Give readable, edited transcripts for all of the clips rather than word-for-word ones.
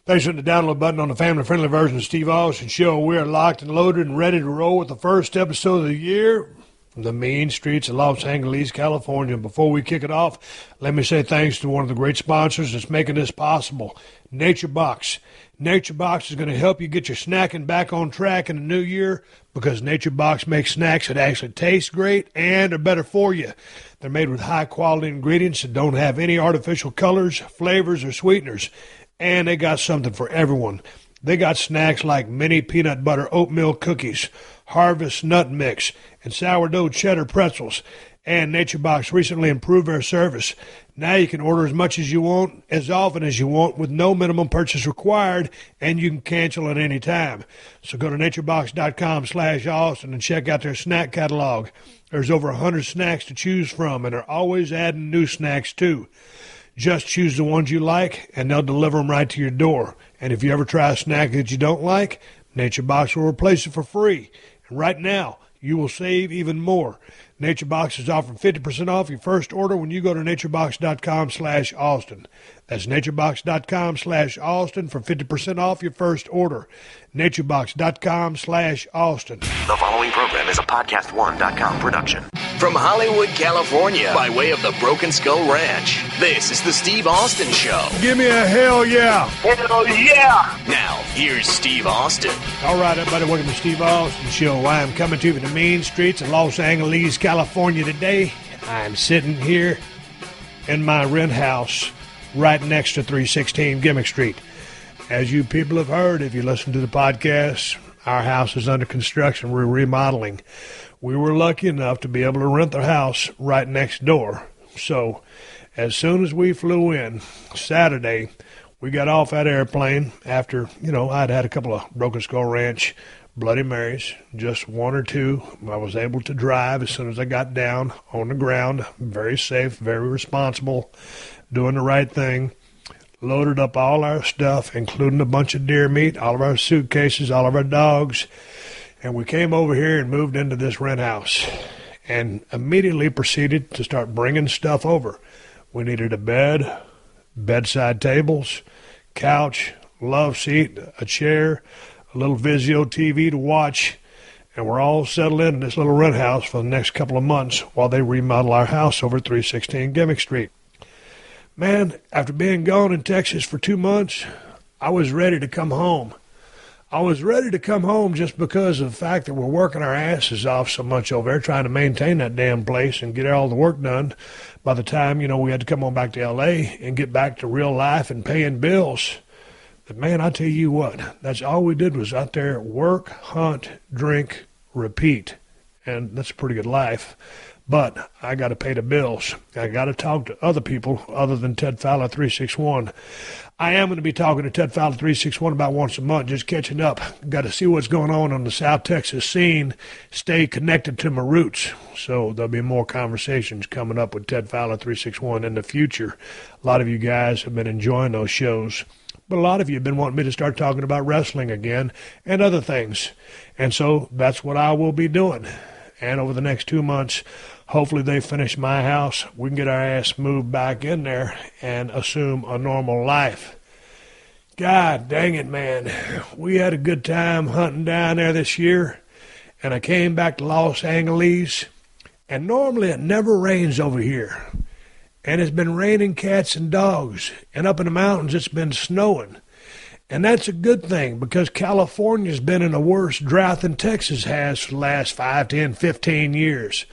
Thanks for the download button on the family-friendly version of Steve Austin Show. We are locked and loaded and ready to roll with the first episode of the year from the mean streets of Los Angeles, California. Before we kick it off, let me say thanks to one of the great sponsors that's making this possible, Nature Box. Nature Box is going to help you get your snacking back on track in the new year because Nature Box makes snacks that actually taste great and are better for you. They're made with high-quality ingredients that don't have any artificial colors, flavors, or sweeteners. And they got something for everyone. They got snacks like mini peanut butter oatmeal cookies, harvest nut mix, and sourdough cheddar pretzels. And Nature Box recently improved their service. Now you can order as much as you want, as often as you want, with no minimum purchase required, and you can cancel at any time. So go to naturebox.com/Austin and check out their snack catalog. There's over 100 snacks to choose from, and they're always adding new snacks too. Just choose the ones you like, and they'll deliver them right to your door. And if you ever try a snack that you don't like, Nature Box will replace it for free. And right now, you will save even more. Nature Box is offering 50% off your first order when you go to naturebox.com/Austin. That's naturebox.com/Austin for 50% off your first order. naturebox.com/Austin. The following program is a podcast1.com production. From Hollywood, California, by way of the Broken Skull Ranch, this is the Steve Austin Show. Give me a hell yeah. Hell yeah. Now, here's Steve Austin. All right, everybody, welcome to Steve Austin Show. I am coming to you from the mean streets of Los Angeles, California today. I'm sitting here in my rent house right next to 316 Gimmick Street. As you people have heard, if you listen to the podcast, our house is under construction. We're remodeling. We were lucky enough to be able to rent the house right next door. So as soon as we flew in Saturday, we got off that airplane after, I'd had a couple of Broken Skull Ranch Bloody Marys, just one or two. I was able to drive as soon as I got down on the ground. Very safe, very responsible, doing the right thing. Loaded up all our stuff, including a bunch of deer meat, all of our suitcases, all of our dogs. And we came over here and moved into this rent house and immediately proceeded to start bringing stuff over. We needed a bed, bedside tables, couch, love seat, a chair, a little Vizio TV to watch, and we're all settled in this little rent house for the next couple of months while they remodel our house over at 316 Gimmick Street. Man, after being gone in Texas for 2 months, I was ready to come home. I was ready to come home just because of the fact that we're working our asses off so much over there trying to maintain that damn place and get all the work done. By the time, we had to come on back to L.A. and get back to real life and paying bills. But, man, I tell you what, that's all we did was out there work, hunt, drink, repeat. And that's a pretty good life. But I got to pay the bills. I got to talk to other people other than Ted Fowler 361. I am going to be talking to Ted Fowler 361 about once a month, just catching up. Got to see what's going on the South Texas scene, stay connected to my roots. So there'll be more conversations coming up with Ted Fowler 361 in the future. A lot of you guys have been enjoying those shows. But a lot of you have been wanting me to start talking about wrestling again and other things. And so that's what I will be doing. And over the next 2 months, hopefully they finish my house. We can get our ass moved back in there and assume a normal life. God dang it, man. We had a good time hunting down there this year. And I came back to Los Angeles. And normally it never rains over here. And it's been raining cats and dogs. And up in the mountains it's been snowing. And that's a good thing because California's been in a worse drought than Texas has for the last 5, 10, 15 years.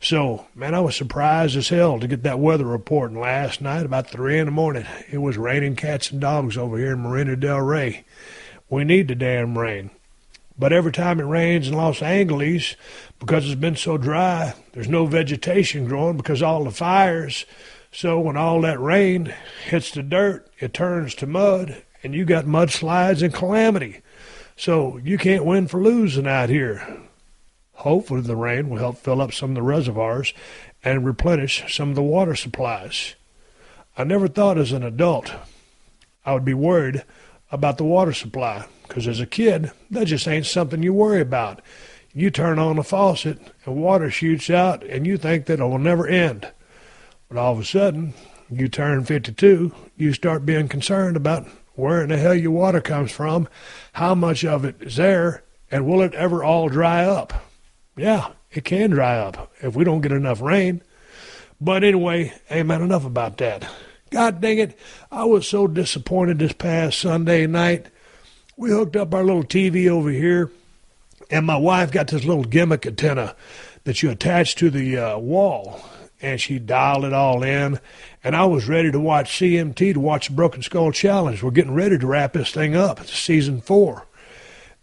So, man, I was surprised as hell to get that weather report. And last night, about 3 in the morning, it was raining cats and dogs over here in Marina del Rey. We need the damn rain. But every time it rains in Los Angeles, because it's been so dry, there's no vegetation growing because all the fires. So when all that rain hits the dirt, it turns to mud, and you got mudslides and calamity. So you can't win for losing out here. Hopefully the rain will help fill up some of the reservoirs and replenish some of the water supplies. I never thought as an adult I would be worried about the water supply, because as a kid, that just ain't something you worry about. You turn on the faucet and water shoots out and you think that it will never end. But all of a sudden, you turn 52, you start being concerned about where in the hell your water comes from, how much of it is there, and will it ever all dry up? Yeah, it can dry up if we don't get enough rain. But anyway, amen, enough about that. God dang it, I was so disappointed this past Sunday night. We hooked up our little TV over here, and my wife got this little gimmick antenna that you attach to the wall, and she dialed it all in, and I was ready to watch CMT, to watch the Broken Skull Challenge. We're getting ready to wrap this thing up. It's season 4.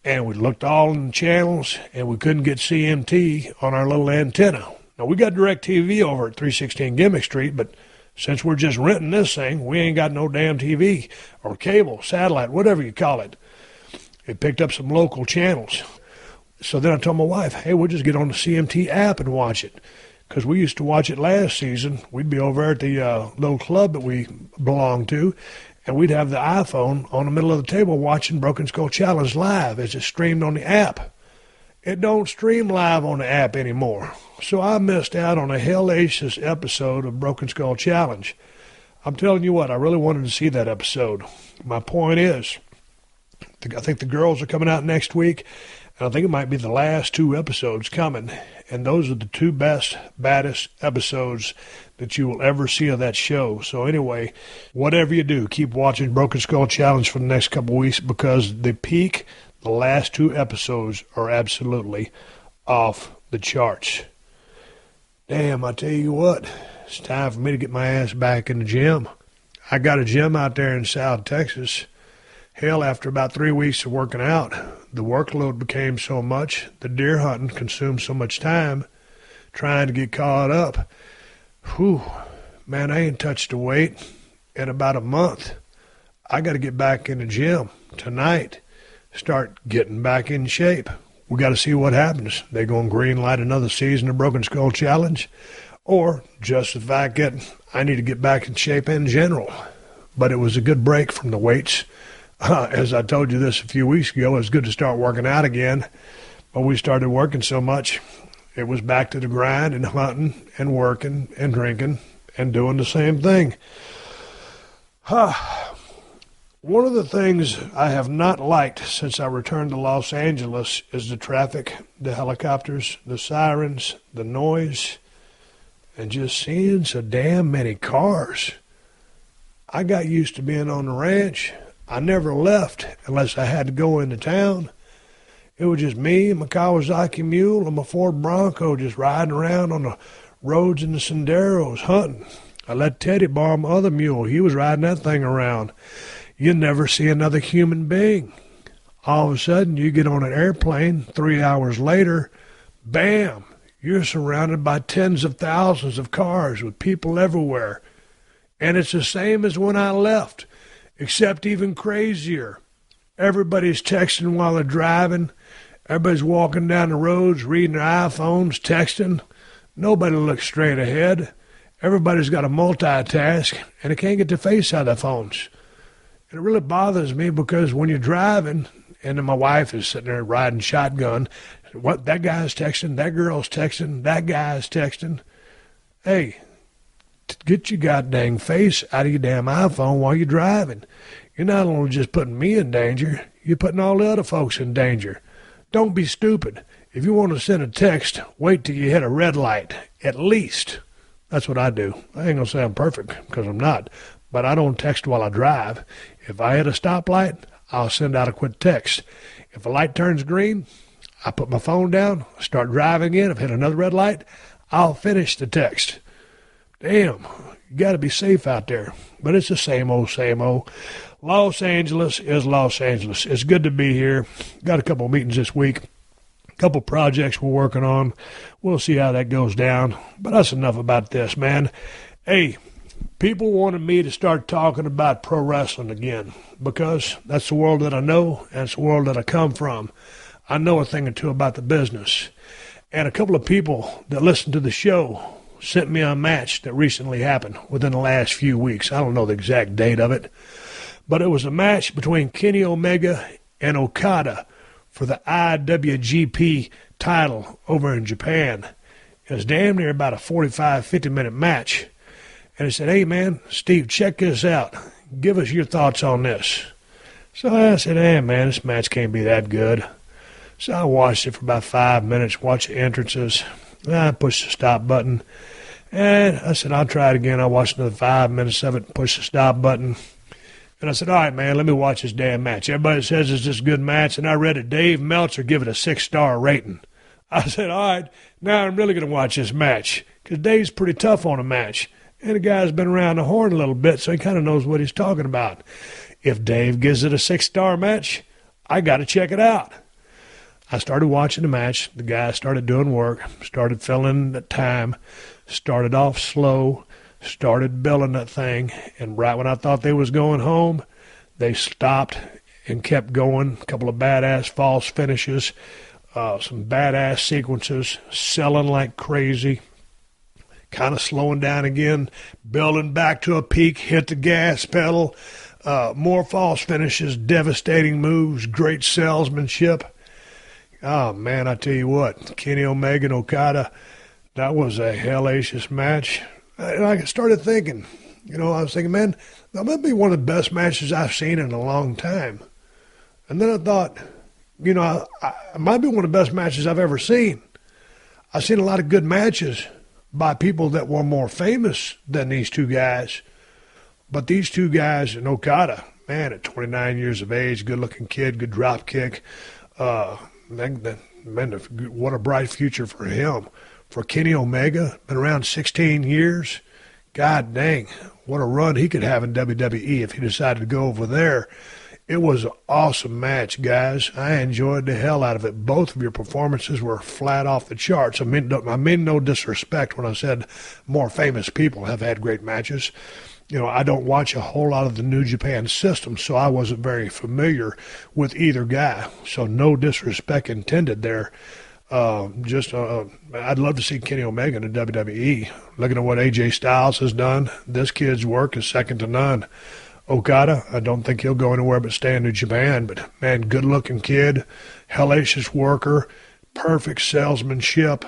And we looked all in the channels, and we couldn't get CMT on our little antenna. Now, we got DirecTV over at 316 Gimmick Street, but since we're just renting this thing, we ain't got no damn TV or cable, satellite, whatever you call it. It picked up some local channels. So then I told my wife, hey, we'll just get on the CMT app and watch it. Because we used to watch it last season. We'd be over at the little club that we belonged to, and we'd have the iPhone on the middle of the table watching Broken Skull Challenge live as it's streamed on the app. It don't stream live on the app anymore. So I missed out on a hellacious episode of Broken Skull Challenge. I'm telling you what, I really wanted to see that episode. My point is, I think the girls are coming out next week, and I think it might be the last 2 episodes coming. And those are the 2 best, baddest episodes that you will ever see of that show. So anyway, whatever you do, keep watching Broken Skull Challenge for the next couple weeks, because the peak, the last 2 episodes are absolutely off the charts. Damn, I tell you what, it's time for me to get my ass back in the gym. I got a gym out there in South Texas. Hell, after about 3 weeks of working out, the workload became so much, the deer hunting consumed so much time trying to get caught up. Whew, man, I ain't touched a weight in about a month. I got to get back in the gym tonight, start getting back in shape. We got to see what happens. They going to green light another season of Broken Skull Challenge, or just the fact that I need to get back in shape in general. But it was a good break from the weights. As I told you this a few weeks ago, it was good to start working out again. But we started working so much, it was back to the grind and hunting and working and drinking and doing the same thing. One of the things I have not liked since I returned to Los Angeles is the traffic, the helicopters, the sirens, the noise, and just seeing so damn many cars. I got used to being on the ranch. I never left unless I had to go into town. It was just me and my Kawasaki mule and my Ford Bronco just riding around on the roads and the senderos hunting. I let Teddy borrow my other mule. He was riding that thing around. You never see another human being. All of a sudden, you get on an airplane 3 hours later, bam, you're surrounded by tens of thousands of cars with people everywhere. And it's the same as when I left, except even crazier. Everybody's texting while they're driving. Everybody's walking down the roads, reading their iPhones, texting. Nobody looks straight ahead. Everybody's got to multitask, and they can't get their face out of their phones. And it really bothers me because when you're driving, and then my wife is sitting there riding shotgun, what, that guy's texting, that girl's texting, that guy's texting. Hey, get your goddamn face out of your damn iPhone while you're driving. You're not only just putting me in danger, you're putting all the other folks in danger. Don't be stupid. If you want to send a text, wait till you hit a red light, at least. That's what I do. I ain't going to say I'm perfect, because I'm not. But I don't text while I drive. If I hit a stoplight, I'll send out a quick text. If a light turns green, I put my phone down, start driving in. If I hit another red light, I'll finish the text. Damn, you got to be safe out there. But it's the same old, same old. Los Angeles is Los Angeles. It's good to be here. Got a couple of meetings this week. A couple of projects we're working on. We'll see how that goes down. But that's enough about this, man. Hey, people wanted me to start talking about pro wrestling again because that's the world that I know and it's the world that I come from. I know a thing or two about the business. And a couple of people that listen to the show sent me a match that recently happened within the last few weeks. I don't know the exact date of it. But it was a match between Kenny Omega and Okada for the IWGP title over in Japan. It was damn near about a 45, 50-minute match. And I said, hey, man, Steve, check this out. Give us your thoughts on this. So I said, hey, man, this match can't be that good. So I watched it for about 5 minutes, watched the entrances. I pushed the stop button. And I said, I'll try it again. I watched another 5 minutes of it, pushed the stop button. And I said, all right, man, let me watch this damn match. Everybody says it's just a good match. And I read it. Dave Meltzer give it a 6-star rating. I said, all right, now I'm really going to watch this match. Because Dave's pretty tough on a match. And the guy's been around the horn a little bit, so he kind of knows what he's talking about. If Dave gives it a 6-star match, I got to check it out. I started watching the match. The guy started doing work, started filling the time, started off slow, started building that thing, and right when I thought they was going home, they stopped and kept going. A couple of badass false finishes, some badass sequences, selling like crazy, kind of slowing down again, building back to a peak, hit the gas pedal, more false finishes, devastating moves, great salesmanship. Oh, man, I tell you what, Kenny Omega and Okada, that was a hellacious match. And I started thinking, I was thinking, man, that might be one of the best matches I've seen in a long time. And then I thought, it might be one of the best matches I've ever seen. I've seen a lot of good matches by people that were more famous than these two guys. But these two guys and Okada, man, at 29 years of age, good-looking kid, good drop kick, man, what a bright future for him. For Kenny Omega, been around 16 years. God dang, what a run he could have in WWE if he decided to go over there. It was an awesome match, guys. I enjoyed the hell out of it. Both of your performances were flat off the charts. I mean no disrespect when I said more famous people have had great matches. I don't watch a whole lot of the New Japan system, so I wasn't very familiar with either guy. So no disrespect intended there. I'd love to see Kenny Omega in the WWE. Looking at what AJ Styles has done, this kid's work is second to none. Okada, I don't think he'll go anywhere but stay in New Japan, but man, good-looking kid, hellacious worker, perfect salesmanship.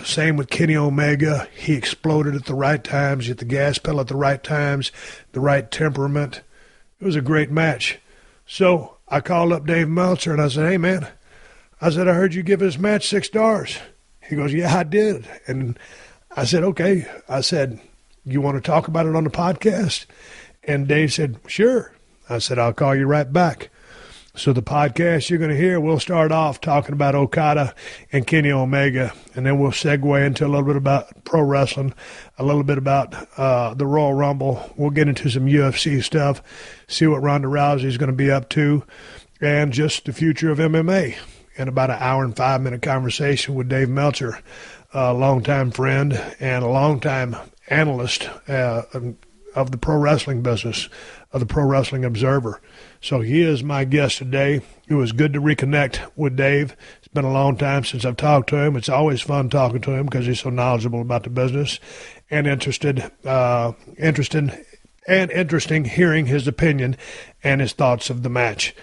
Same with Kenny Omega. He exploded at the right times, hit the gas pedal at the right times, the right temperament. It was a great match. So I called up Dave Meltzer and I said, hey, man, I heard you give this match 6 stars. He goes, yeah, I did. And I said, okay. I said, you want to talk about it on the podcast? And Dave said, sure. I said, I'll call you right back. So the podcast you're going to hear, we'll start off talking about Okada and Kenny Omega, and then we'll segue into a little bit about pro wrestling, a little bit about the Royal Rumble. We'll get into some UFC stuff, see what Ronda Rousey is going to be up to, and just the future of MMA. And about an hour and 5-minute conversation with Dave Meltzer, a longtime friend and a longtime analyst of the pro wrestling business, of the Pro Wrestling Observer. So he is my guest today. It was good to reconnect with Dave. It's been a long time since I've talked to him. It's always fun talking to him because he's so knowledgeable about the business and interesting hearing his opinion and his thoughts of the match.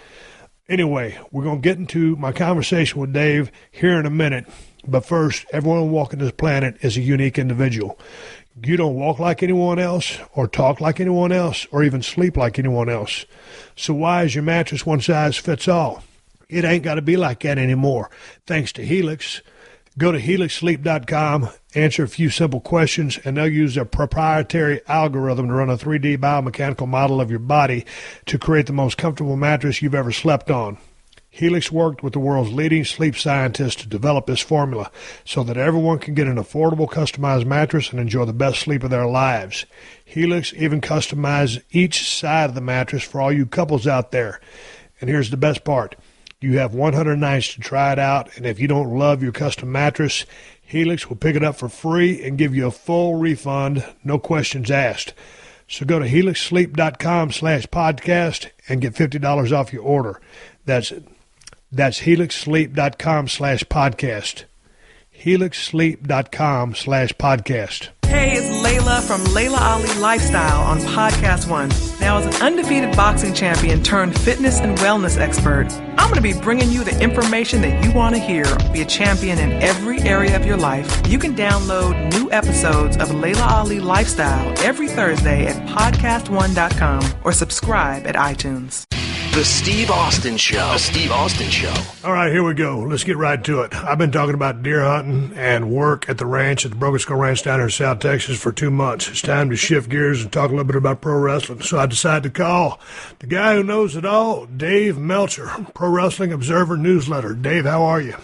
Anyway, we're going to get into my conversation with Dave here in a minute. But first, everyone walking this planet is a unique individual. You don't walk like anyone else, or talk like anyone else, or even sleep like anyone else. So why is your mattress one size fits all? It ain't got to be like that anymore, thanks to Helix. Go to helixsleep.com, answer a few simple questions, and they'll use their proprietary algorithm to run a 3D biomechanical model of your body to create the most comfortable mattress you've ever slept on. Helix worked with the world's leading sleep scientists to develop this formula so that everyone can get an affordable, customized mattress and enjoy the best sleep of their lives. Helix even customizes each side of the mattress for all you couples out there. And here's the best part. You have 100 nights to try it out, and if you don't love your custom mattress, Helix will pick it up for free and give you a full refund, no questions asked. So go to helixsleep.com/podcast and get $50 off your order. That's helixsleep.com/podcast. helixsleep.com/podcast. Hey, it's Layla from Layla Ali Lifestyle on Podcast One. Now, as an undefeated boxing champion turned fitness and wellness expert, I'm going to be bringing you the information that you want to hear. Be a champion in every area of your life. You can download new episodes of Layla Ali Lifestyle every Thursday at podcastone.com or subscribe at iTunes. The Steve Austin Show. The Steve Austin Show. All right, here we go. Let's get right to it. I've been talking about deer hunting and work at the ranch, at the Broken Skull Ranch down here in South Texas for 2 months. It's time to shift gears and talk a little bit about pro wrestling. So I decided to call the guy who knows it all, Dave Meltzer, Pro Wrestling Observer Newsletter. Dave, how are you?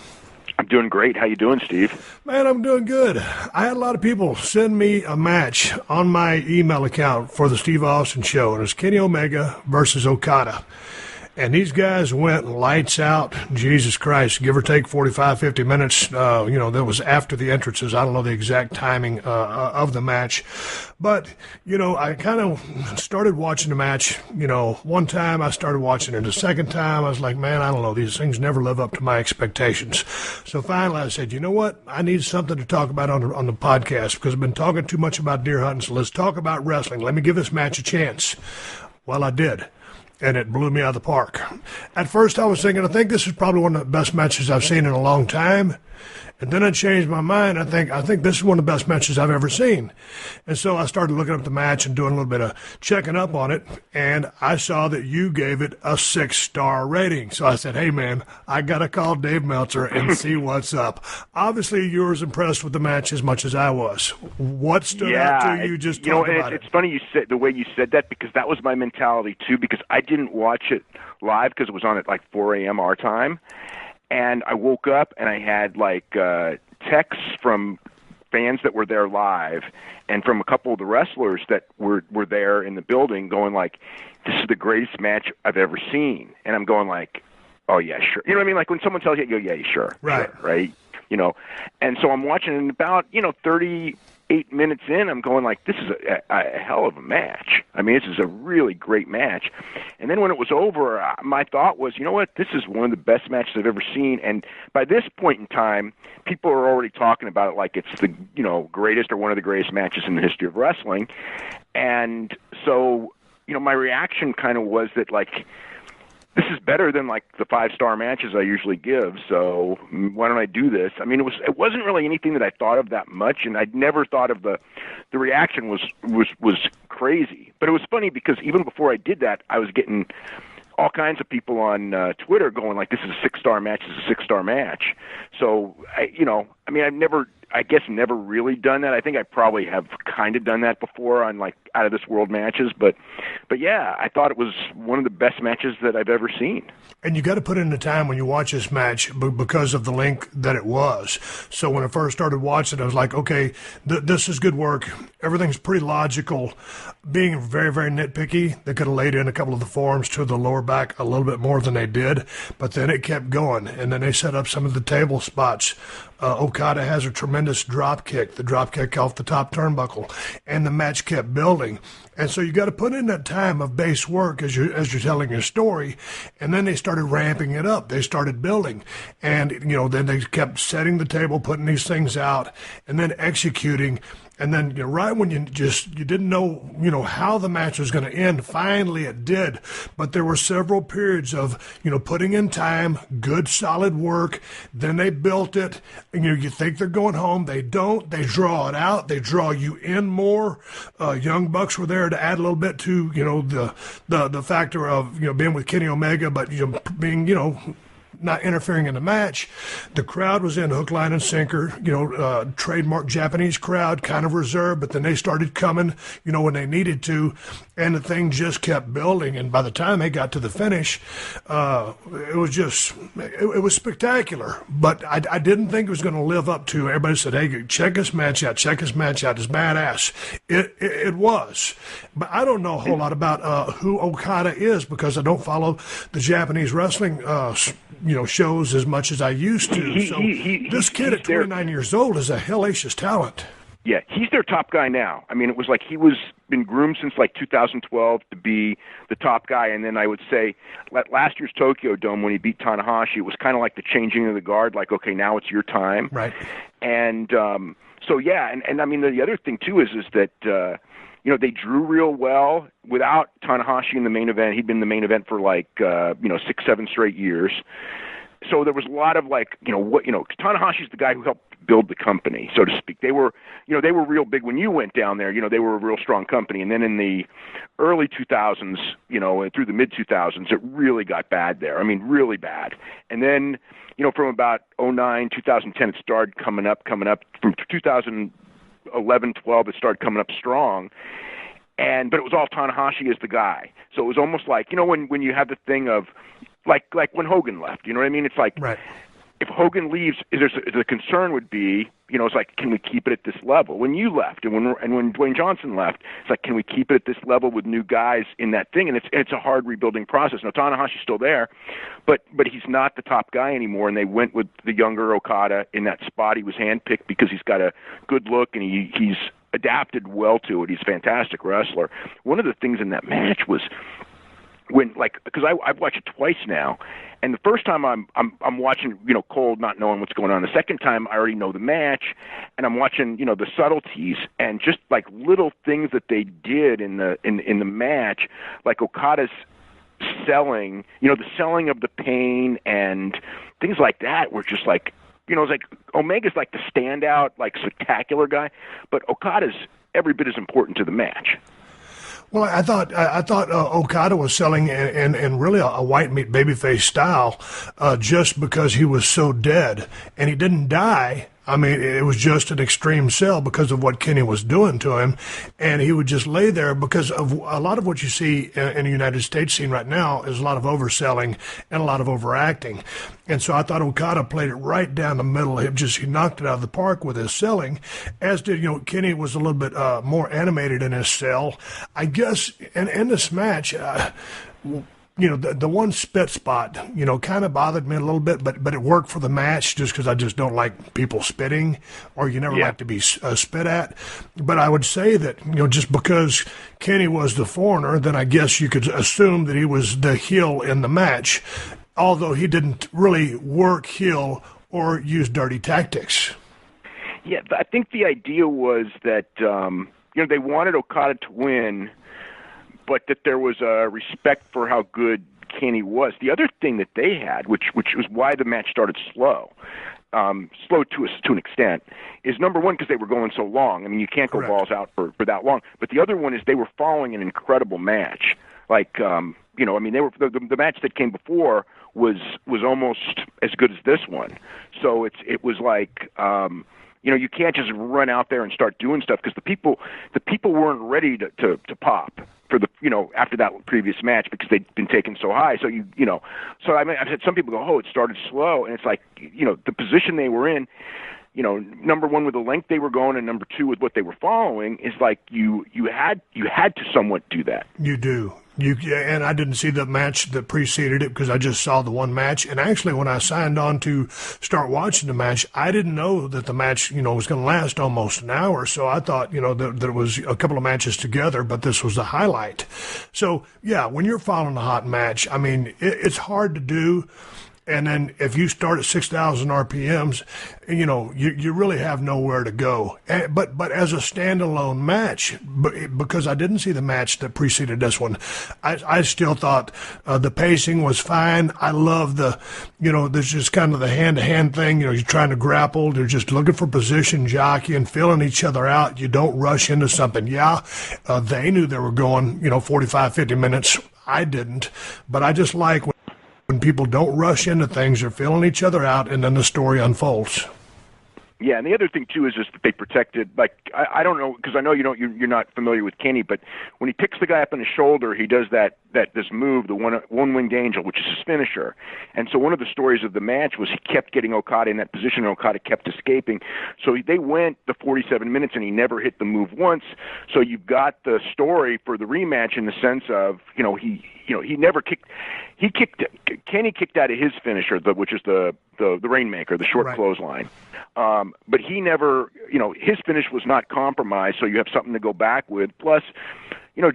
I'm doing great. How you doing, Steve? Man, I'm doing good. I had a lot of people send me a match on my email account for the Steve Austin Show, and it was Kenny Omega versus Okada. And these guys went lights out, Jesus Christ, give or take 45, 50 minutes. That was after the entrances. I don't know the exact timing of the match. But, I kind of started watching the match. One time I started watching it. The second time I was like, man, I don't know. These things never live up to my expectations. So finally I said, you know what? I need something to talk about on the podcast because I've been talking too much about deer hunting. So let's talk about wrestling. Let me give this match a chance. Well, I did. And it blew me out of the park. At first, I was thinking, I think this is probably one of the best matches I've seen in a long time. And then I changed my mind. I think this is one of the best matches I've ever seen. And so I started looking up the match and doing a little bit of checking up on it. And I saw that you gave it a 6-star rating. So I said, hey, man, I got to call Dave Meltzer and see what's up. Obviously, you were as impressed with the match as much as I was. What stood out to you just talking about it? It's funny you said the way you said that because that was my mentality, too, because I didn't watch it live because it was on at like 4 a.m. our time. And I woke up and I had texts from fans that were there live and from a couple of the wrestlers that were there in the building going like, this is the greatest match I've ever seen. And I'm going like, oh, yeah, sure. You know what I mean? Like when someone tells you, you go, yeah, sure. Right. Sure, right? And so I'm watching and about, 38 minutes in, I'm going like, this is a hell of a match. I mean, this is a really great match. And then when it was over, my thought was, you know what, this is one of the best matches I've ever seen. And by this point in time, people are already talking about it like it's the, greatest or one of the greatest matches in the history of wrestling. And so, my reaction kind of was that like, this is better than like the 5-star matches I usually give, so why don't I do this? I mean, it wasn't really anything that I thought of that much, and I'd never thought of the reaction was crazy. But it was funny because even before I did that, I was getting all kinds of people on Twitter going like, this is a 6-star match, this is a 6-star match. So, I've never really done that. I think I probably have kind of done that before on like out of this world matches, but yeah, I thought it was one of the best matches that I've ever seen. And you got to put in the time when you watch this match because of the length that it was. So when I first started watching, I was like, okay, this is good work. Everything's pretty logical. Being very, very nitpicky, they could have laid in a couple of the forms to the lower back a little bit more than they did, but then it kept going, and then they set up some of the table spots. Okada has a tremendous drop kick, the drop kick off the top turnbuckle, and the match kept building. And so you got to put in that time of base work as you're telling your story, and then they started ramping it up. They started building, and then they kept setting the table, putting these things out, and then executing. And then right when you didn't know how the match was going to end, finally it did. But there were several periods of putting in time, good solid work. Then they built it, and you think they're going home. They don't. They draw it out. They draw you in more. Young Bucks were there to add a little bit to the factor of being with Kenny Omega, but being not interfering in the match. The crowd was in hook, line, and sinker, trademark Japanese crowd, kind of reserved, but then they started coming, when they needed to, and the thing just kept building. And by the time they got to the finish, it was spectacular. But I didn't think it was going to live up to, everybody said, hey, check this match out, it's badass. It was. But I don't know a whole lot about who Okada is because I don't follow the Japanese wrestling shows as much as I used to. So this kid at 29 years old is a hellacious talent. Yeah, he's their top guy now. I mean, it was like he was been groomed since like 2012 to be the top guy. And then I would say last year's Tokyo Dome when he beat Tanahashi, it was kind of like the changing of the guard, like, okay, now it's your time. Right. And so, yeah, and I mean, the other thing, too, is that, they drew real well without Tanahashi in the main event. He'd been in the main event for like, 6-7 straight years. So there was a lot of like, Tanahashi's the guy who helped build the company, so to speak. They were real big when you went down there. They were a real strong company. And then in the early 2000s, through the mid 2000s, it really got bad there. I mean, really bad. And then, from about 2009, 2010, it started coming up. From 2011, 12, it started coming up strong. But it was all Tanahashi as the guy. So it was almost like, when you have the thing of, like when Hogan left, you know what I mean? It's like, right. If Hogan leaves, the concern would be, it's like, can we keep it at this level? When you left, and when Dwayne Johnson left, it's like, can we keep it at this level with new guys in that thing? And it's a hard rebuilding process. Now Tanahashi's still there, but he's not the top guy anymore. And they went with the younger Okada in that spot. He was handpicked because he's got a good look and he's adapted well to it. He's a fantastic wrestler. One of the things in that match was because I've watched it twice now, and the first time I'm watching, cold, not knowing what's going on. The second time I already know the match, and I'm watching, the subtleties and just like little things that they did in the match, like Okada's selling, the selling of the pain and things like that were just like, it's like Omega's like the standout, like spectacular guy, but Okada's every bit as important to the match. Well, I thought Okada was selling in really a white meat babyface style, just because he was so dead, and he didn't die. I mean, it was just an extreme sell because of what Kenny was doing to him, and he would just lay there because of a lot of what you see in the United States scene right now is a lot of overselling and a lot of overacting. And so I thought Okada played it right down the middle. He knocked it out of the park with his selling, as did, Kenny was a little bit more animated in his sell. I guess in this match, the one spit spot, kind of bothered me a little bit, but it worked for the match just because I just don't like people spitting, or you never like to be spit at. But I would say that, just because Kenny was the foreigner, then I guess you could assume that he was the heel in the match, although he didn't really work heel or use dirty tactics. Yeah, I think the idea was that, they wanted Okada to win, but that there was a respect for how good Kenny was. The other thing that they had, which was why the match started slow to an extent, is number one, because they were going so long. I mean, you can't go balls out for that long. But the other one is they were following an incredible match. Like, they were the match that came before was almost as good as this one. So it was like. You can't just run out there and start doing stuff because the people weren't ready to pop for the after that previous match because they'd been taken so high. So so I mean, I've had some people go, oh, it started slow, and it's like the position they were in. Number one, with the length they were going, and number two, with what they were following, is like you had to somewhat do that. You do. And I didn't see the match that preceded it because I just saw the one match. And actually, when I signed on to start watching the match, I didn't know that the match, was going to last almost an hour. So I thought, that there was a couple of matches together, but this was the highlight. So, yeah, when you're following a hot match, I mean, it's hard to do. And then if you start at 6,000 RPMs, you really have nowhere to go. But as a standalone match, because I didn't see the match that preceded this one, I still thought the pacing was fine. I love there's just kind of the hand-to-hand thing. You're trying to grapple. They're just looking for position, jockeying, feeling each other out. You don't rush into something. Yeah, they knew they were going, 45, 50 minutes. I didn't. But I just like when people don't rush into things, they're feeling each other out, and then the story unfolds. Yeah, and the other thing too is just that they protected. Like I don't know, because I know you're not familiar with Kenny, but when he picks the guy up on his shoulder, he does this move, the one-winged angel, which is his finisher. And so one of the stories of the match was he kept getting Okada in that position, and Okada kept escaping. So they went the 47 minutes, and he never hit the move once. So you've got the story for the rematch in the sense of he never kicked. Kenny kicked out of his finisher, which is the Rainmaker, the short clothesline. But he never, his finish was not compromised, so you have something to go back with. Plus,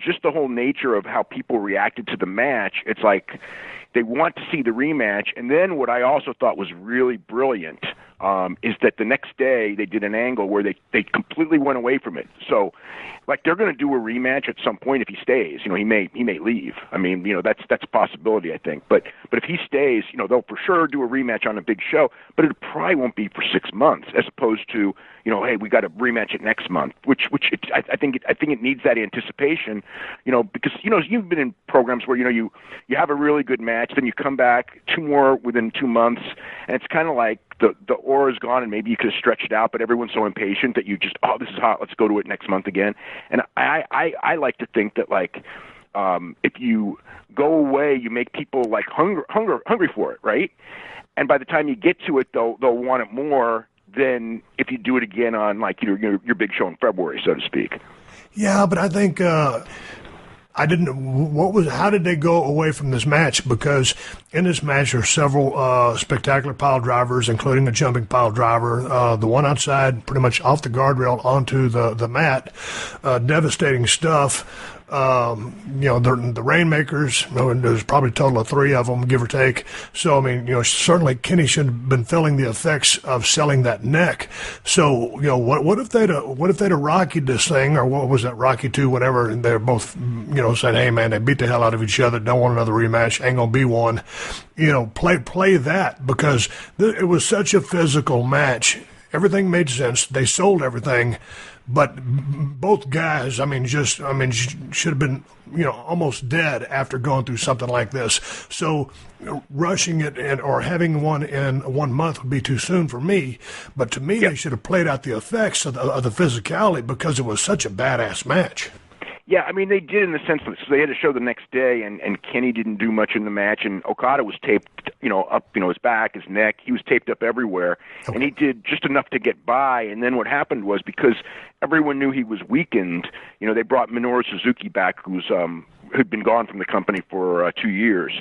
just the whole nature of how people reacted to the match. It's like, they want to see the rematch. And then what I also thought was really brilliant is that the next day they did an angle where they completely went away from it. So, like, they're going to do a rematch at some point if he stays. He may leave. I mean, that's a possibility, I think. But if he stays, they'll for sure do a rematch on a big show. But it probably won't be for 6 months, as opposed to hey, we got to rematch it next month. I think it needs that anticipation. Because you've been in programs where you have a really good match, then you come back 2 more within 2 months, and it's kind of like the aura is gone, and maybe you could have stretched it out, but everyone's so impatient that you just, this is hot, let's go to it next month again. And I like to think that, like, if you go away, you make people like hungry for it, right? And by the time you get to it, they'll want it more than if you do it again on, like, your big show in February, so to speak. Yeah, but I think how did they go away from this match? Because in this match there are several spectacular pile drivers, including a jumping pile driver, the one outside pretty much off the guardrail onto the mat, devastating stuff. The Rainmakers, there's probably a total of 3 of them, give or take. So, I mean, certainly Kenny should have been feeling the effects of selling that neck. So, what if they'd have Rockied this thing, or what was that, Rocky 2, whatever, and they're both, saying, hey, man, they beat the hell out of each other, don't want another rematch, ain't gonna be one. Play that, because it was such a physical match. Everything made sense. They sold everything. But both guys, should have been, almost dead after going through something like this. So rushing it or having one in 1 month would be too soon for me. But to me, They should have played out the effects of the physicality, because it was such a badass match. Yeah, I mean, they did, in the sense that they had a show the next day, and Kenny didn't do much in the match, and Okada was taped, up, his back, his neck. He was taped up everywhere, okay. And he did just enough to get by. And then what happened was, because everyone knew he was weakened, they brought Minoru Suzuki back, who'd been gone from the company for 2 years,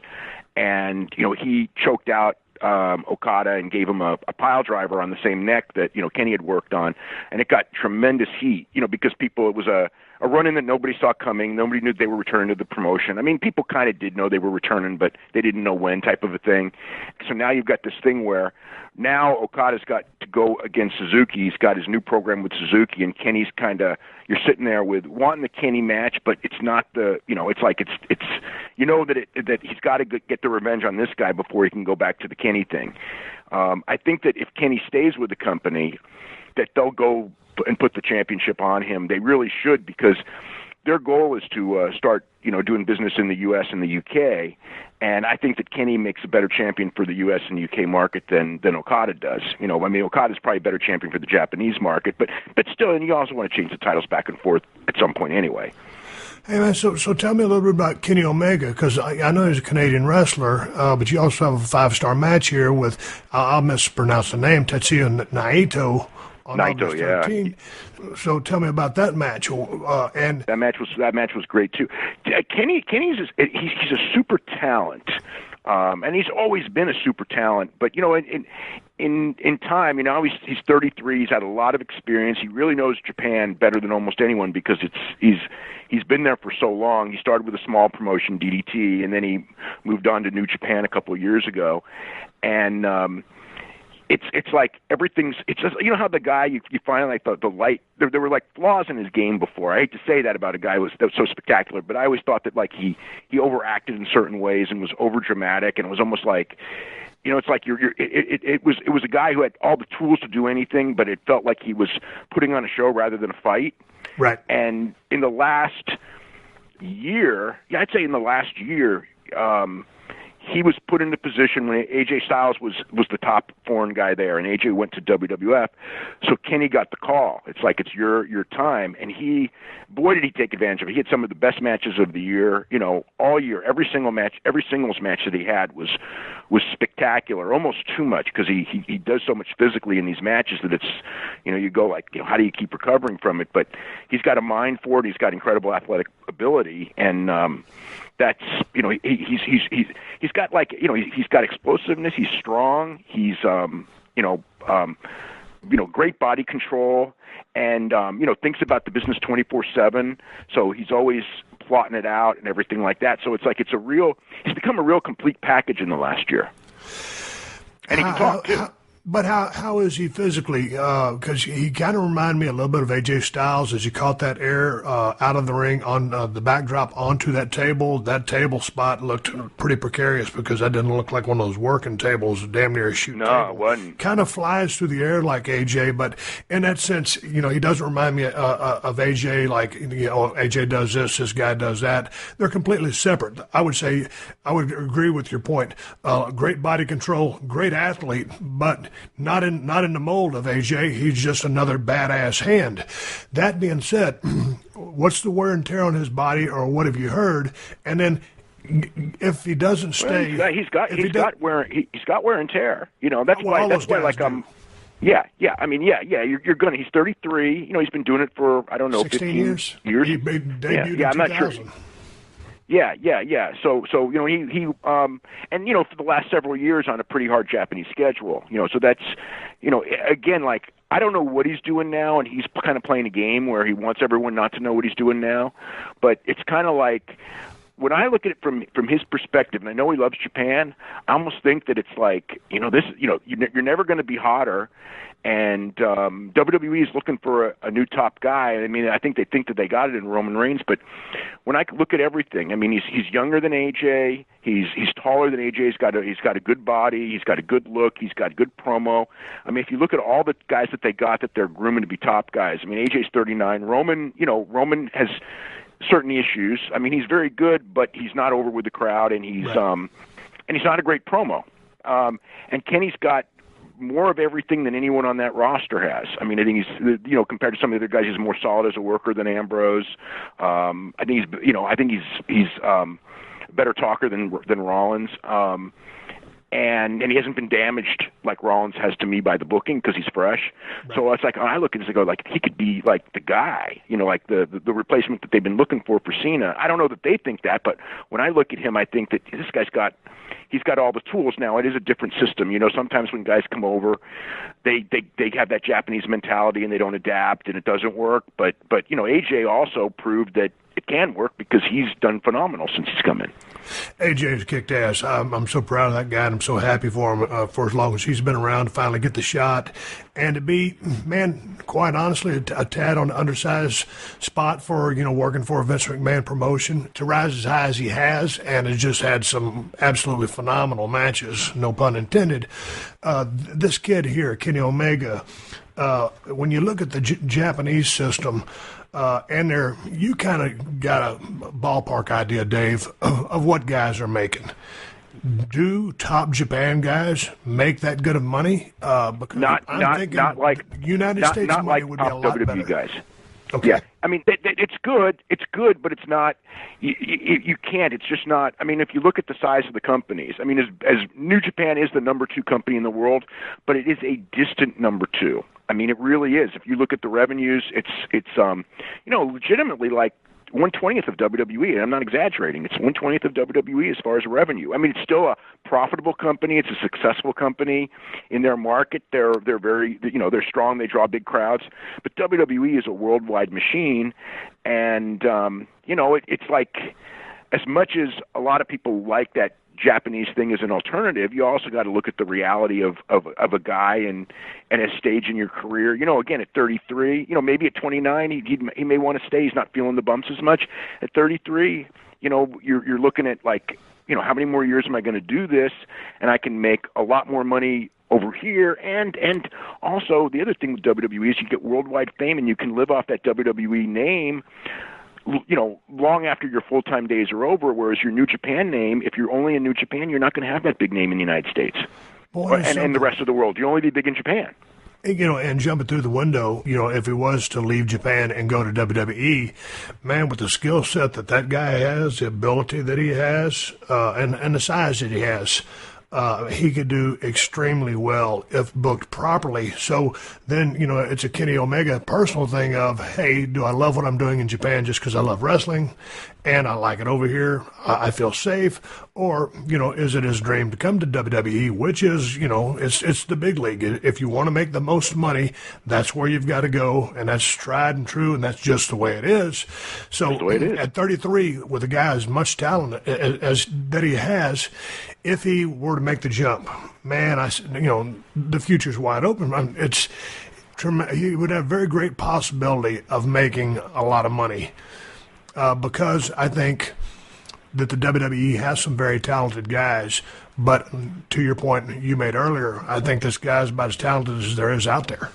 and he choked out Okada and gave him a pile driver on the same neck that Kenny had worked on, and it got tremendous heat, because it was a run-in that nobody saw coming. Nobody knew they were returning to the promotion. I mean, people kind of did know they were returning, but they didn't know when, type of a thing. So now you've got this thing where now Okada's got to go against Suzuki. He's got his new program with Suzuki, and Kenny's you're sitting there with wanting the Kenny match, but it's not it's like it's that he's got to get the revenge on this guy before he can go back to the Kenny thing. I think that if Kenny stays with the company, that they'll go and put the championship on him. They really should, because their goal is to start, doing business in the U.S. and the U.K., and I think that Kenny makes a better champion for the U.S. and U.K. market than Okada does. Okada's probably a better champion for the Japanese market, but still, and you also want to change the titles back and forth at some point anyway. Hey, man, so tell me a little bit about Kenny Omega, because I know he's a Canadian wrestler, but you also have a 5-star match here with, I'll mispronounce the name, Tetsuya Naito. Naito, yeah. So tell me about that match. And that match was great too. Kenny's he's a super talent, and he's always been a super talent. But in time, he's 33. He's had a lot of experience. He really knows Japan better than almost anyone, because he's been there for so long. He started with a small promotion, DDT, and then he moved on to New Japan a couple of years ago, and it's like everything's, it's just, how the guy you find like the light, there were like flaws in his game before. I hate to say that about a guy that was so spectacular, but I always thought that, like, he overacted in certain ways and was over dramatic, and it was almost like, it's like it was a guy who had all the tools to do anything, but it felt like he was putting on a show rather than a fight. Right. And in the last year, I'd say in the last year, he was put into position when AJ Styles was the top foreign guy there, and AJ went to WWF. So Kenny got the call. It's like, it's your time, and boy did he take advantage of it. He had some of the best matches of the year, all year. Every singles match that he had was spectacular, almost too much, because he does so much physically in these matches that it's, you go like, how do you keep recovering from it? But he's got a mind for it. He's got incredible athletic ability, and that's, he's got, like, he's got explosiveness. He's strong. He's great body control, and thinks about the business 24/7. So he's always plotting it out and everything like that. So it's like he's become a real complete package in the last year. And he can talk too. But how is he physically? Because he kind of reminded me a little bit of AJ Styles as he caught that air out of the ring on the backdrop onto that table. That table spot looked pretty precarious because that didn't look like one of those working tables, damn near a shoot table. No, it wasn't. Kind of flies through the air like AJ, but in that sense, he doesn't remind me of AJ like, AJ does this guy does that. They're completely separate. I would agree with your point. Great body control, great athlete, but not in the mold of AJ. He's just another badass hand. That being said, what's the wear and tear on his body, or what have you heard? And then if he doesn't stay, he's got wear and tear. That's why like Yeah. I mean, you're gonna. He's 33. He's been doing it for 16 years. He debuted in I'm 2000. not sure. Yeah. So he for the last several years on a pretty hard Japanese schedule. So that's again, like, I don't know what he's doing now, and he's kind of playing a game where he wants everyone not to know what he's doing now. But it's kind of like, when I look at it from his perspective, and I know he loves Japan, I almost think that it's like, you're never going to be hotter, and WWE is looking for a new top guy. I mean, I think they think that they got it in Roman Reigns, but when I look at everything, I mean, he's younger than AJ, he's taller than AJ, he's got a good body, he's got a good look, he's got good promo. I mean, if you look at all the guys that they got that they're grooming to be top guys, I mean, AJ's 39, Roman has certain issues. I mean, he's very good, but he's not over with the crowd, and he's not a great promo. And Kenny's got more of everything than anyone on that roster has. I mean, I think he's, compared to some of the other guys, he's more solid as a worker than Ambrose. I think he's a better talker than Rollins. And he hasn't been damaged like Rollins has to me by the booking because he's fresh. Right. So it's like, I look at this and go, like, he could be like the guy, like the replacement that they've been looking for Cena. I don't know that they think that, but when I look at him, I think that this guy's got all the tools now. It is a different system. Sometimes when guys come over, they have that Japanese mentality and they don't adapt and it doesn't work. But AJ also proved that it can work because he's done phenomenal since he's come in. AJ's kicked ass. I'm so proud of that guy, and I'm so happy for him for as long as he's been around to finally get the shot. And to be, man, quite honestly, a tad on the undersized spot for, working for a Vince McMahon promotion, to rise as high as he has, and has just had some absolutely phenomenal matches, no pun intended. This kid here, Kenny Omega, when you look at the Japanese system, and you kind of got a ballpark idea, Dave, of what guys are making. Do top Japan guys make that good of money? Because not like United States money like would be a lot WWE better. Guys. Okay. Yeah, I mean, it's good, but it's not. You can't. It's just not. I mean, if you look at the size of the companies, I mean, as New Japan is the number 2 company in the world, but it is a distant number 2. I mean, it really is. If you look at the revenues, it's legitimately like 1/20th of WWE, and I'm not exaggerating. It's 1/20th of WWE as far as revenue. I mean, it's still a profitable company. It's a successful company in their market. They're very, they're strong. They draw big crowds. But WWE is a worldwide machine, and it's like, as much as a lot of people like that Japanese thing as an alternative, you also got to look at the reality of a guy and a stage in your career. Again, at 33, maybe at 29, he may want to stay. He's not feeling the bumps as much. At 33, you're looking at like, how many more years am I going to do this? And I can make a lot more money over here. And also the other thing with WWE is you get worldwide fame and you can live off that WWE name, long after your full-time days are over, whereas your New Japan name, if you're only in New Japan, you're not going to have that big name in the United States and the rest of the world. You'll only be big in Japan. And jumping through the window, if he was to leave Japan and go to WWE, man, with the skill set that guy has, the ability that he has, and the size that he has, he could do extremely well if booked properly. So then, it's a Kenny Omega personal thing of, hey, do I love what I'm doing in Japan just because I love wrestling? and I like it over here, I feel safe, or, is it his dream to come to WWE, which is, it's the big league. If you want to make the most money, that's where you've got to go, and that's tried and true, and that's just the way it is. So at 33, with a guy as much talent as that he has, if he were to make the jump, man, the future's wide open. He would have very great possibility of making a lot of money. Because I think that the WWE has some very talented guys, but to your point you made earlier, I think this guy's about as talented as there is out there.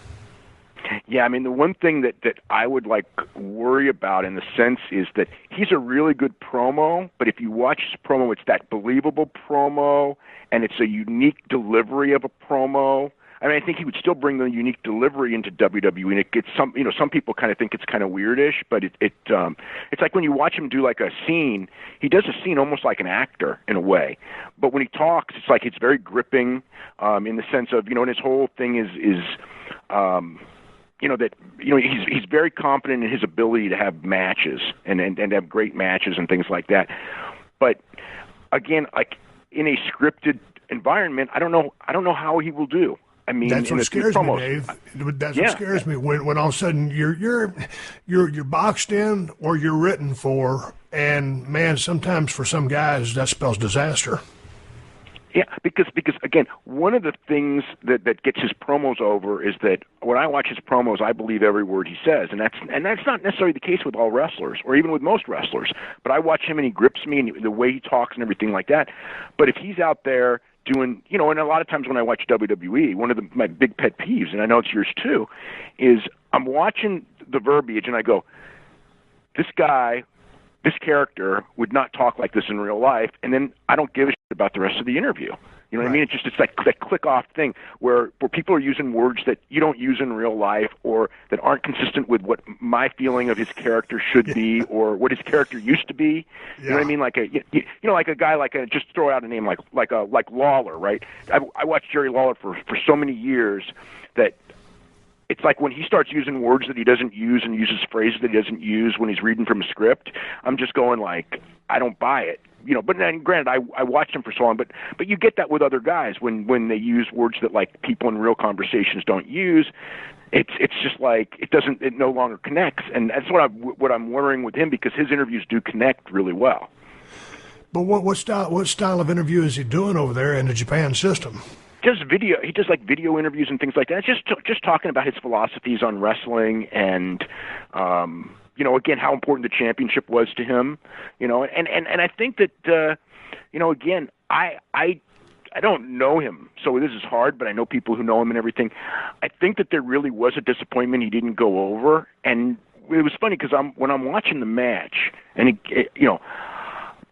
Yeah, I mean, the one thing that I would worry about in the sense is that he's a really good promo, but if you watch his promo, it's that believable promo, and it's a unique delivery of a promo. I mean, I think he would still bring the unique delivery into WWE, and it gets some people kind of think it's kind of weirdish, but it's like when you watch him do like a scene, he does a scene almost like an actor in a way, but when he talks, it's like it's very gripping, in the sense of, and his whole thing is he's very confident in his ability to have matches and have great matches and things like that, but again, like in a scripted environment, I don't know how he will do. I mean, that's what scares me, Dave. That's what scares me when all of a sudden you're boxed in or you're written for, and man, sometimes for some guys that spells disaster. Yeah, because again, one of the things that gets his promos over is that when I watch his promos, I believe every word he says, and that's not necessarily the case with all wrestlers, or even with most wrestlers. But I watch him and he grips me, and the way he talks and everything like that. But if he's out there doing, and a lot of times when I watch WWE, one of my big pet peeves, and I know it's yours too, is I'm watching the verbiage and I go, this character would not talk like this in real life, and then I don't give a shit about the rest of the interview. You know what I mean? It's like that click-off thing where people are using words that you don't use in real life, or that aren't consistent with what my feeling of his character should be, or what his character used to be. You know what I mean? Like a guy just throw out a name like Lawler, right? I watched Jerry Lawler for so many years that it's like when he starts using words that he doesn't use and uses phrases that he doesn't use when he's reading from a script, I'm just going like, I don't buy it. But then, granted, I watched him for so long, but you get that with other guys when they use words that like people in real conversations don't use. It's just like it no longer connects, and that's what I'm wondering with him, because his interviews do connect really well. But what style of interview is he doing over there in the Japan system? Just video. He does like video interviews and things like that. Just talking about his philosophies on wrestling and. Again, how important the championship was to him, and I think that, again, I don't know him, so this is hard, but I know people who know him and everything. I think that there really was a disappointment he didn't go over, and it was funny because when I'm watching the match, and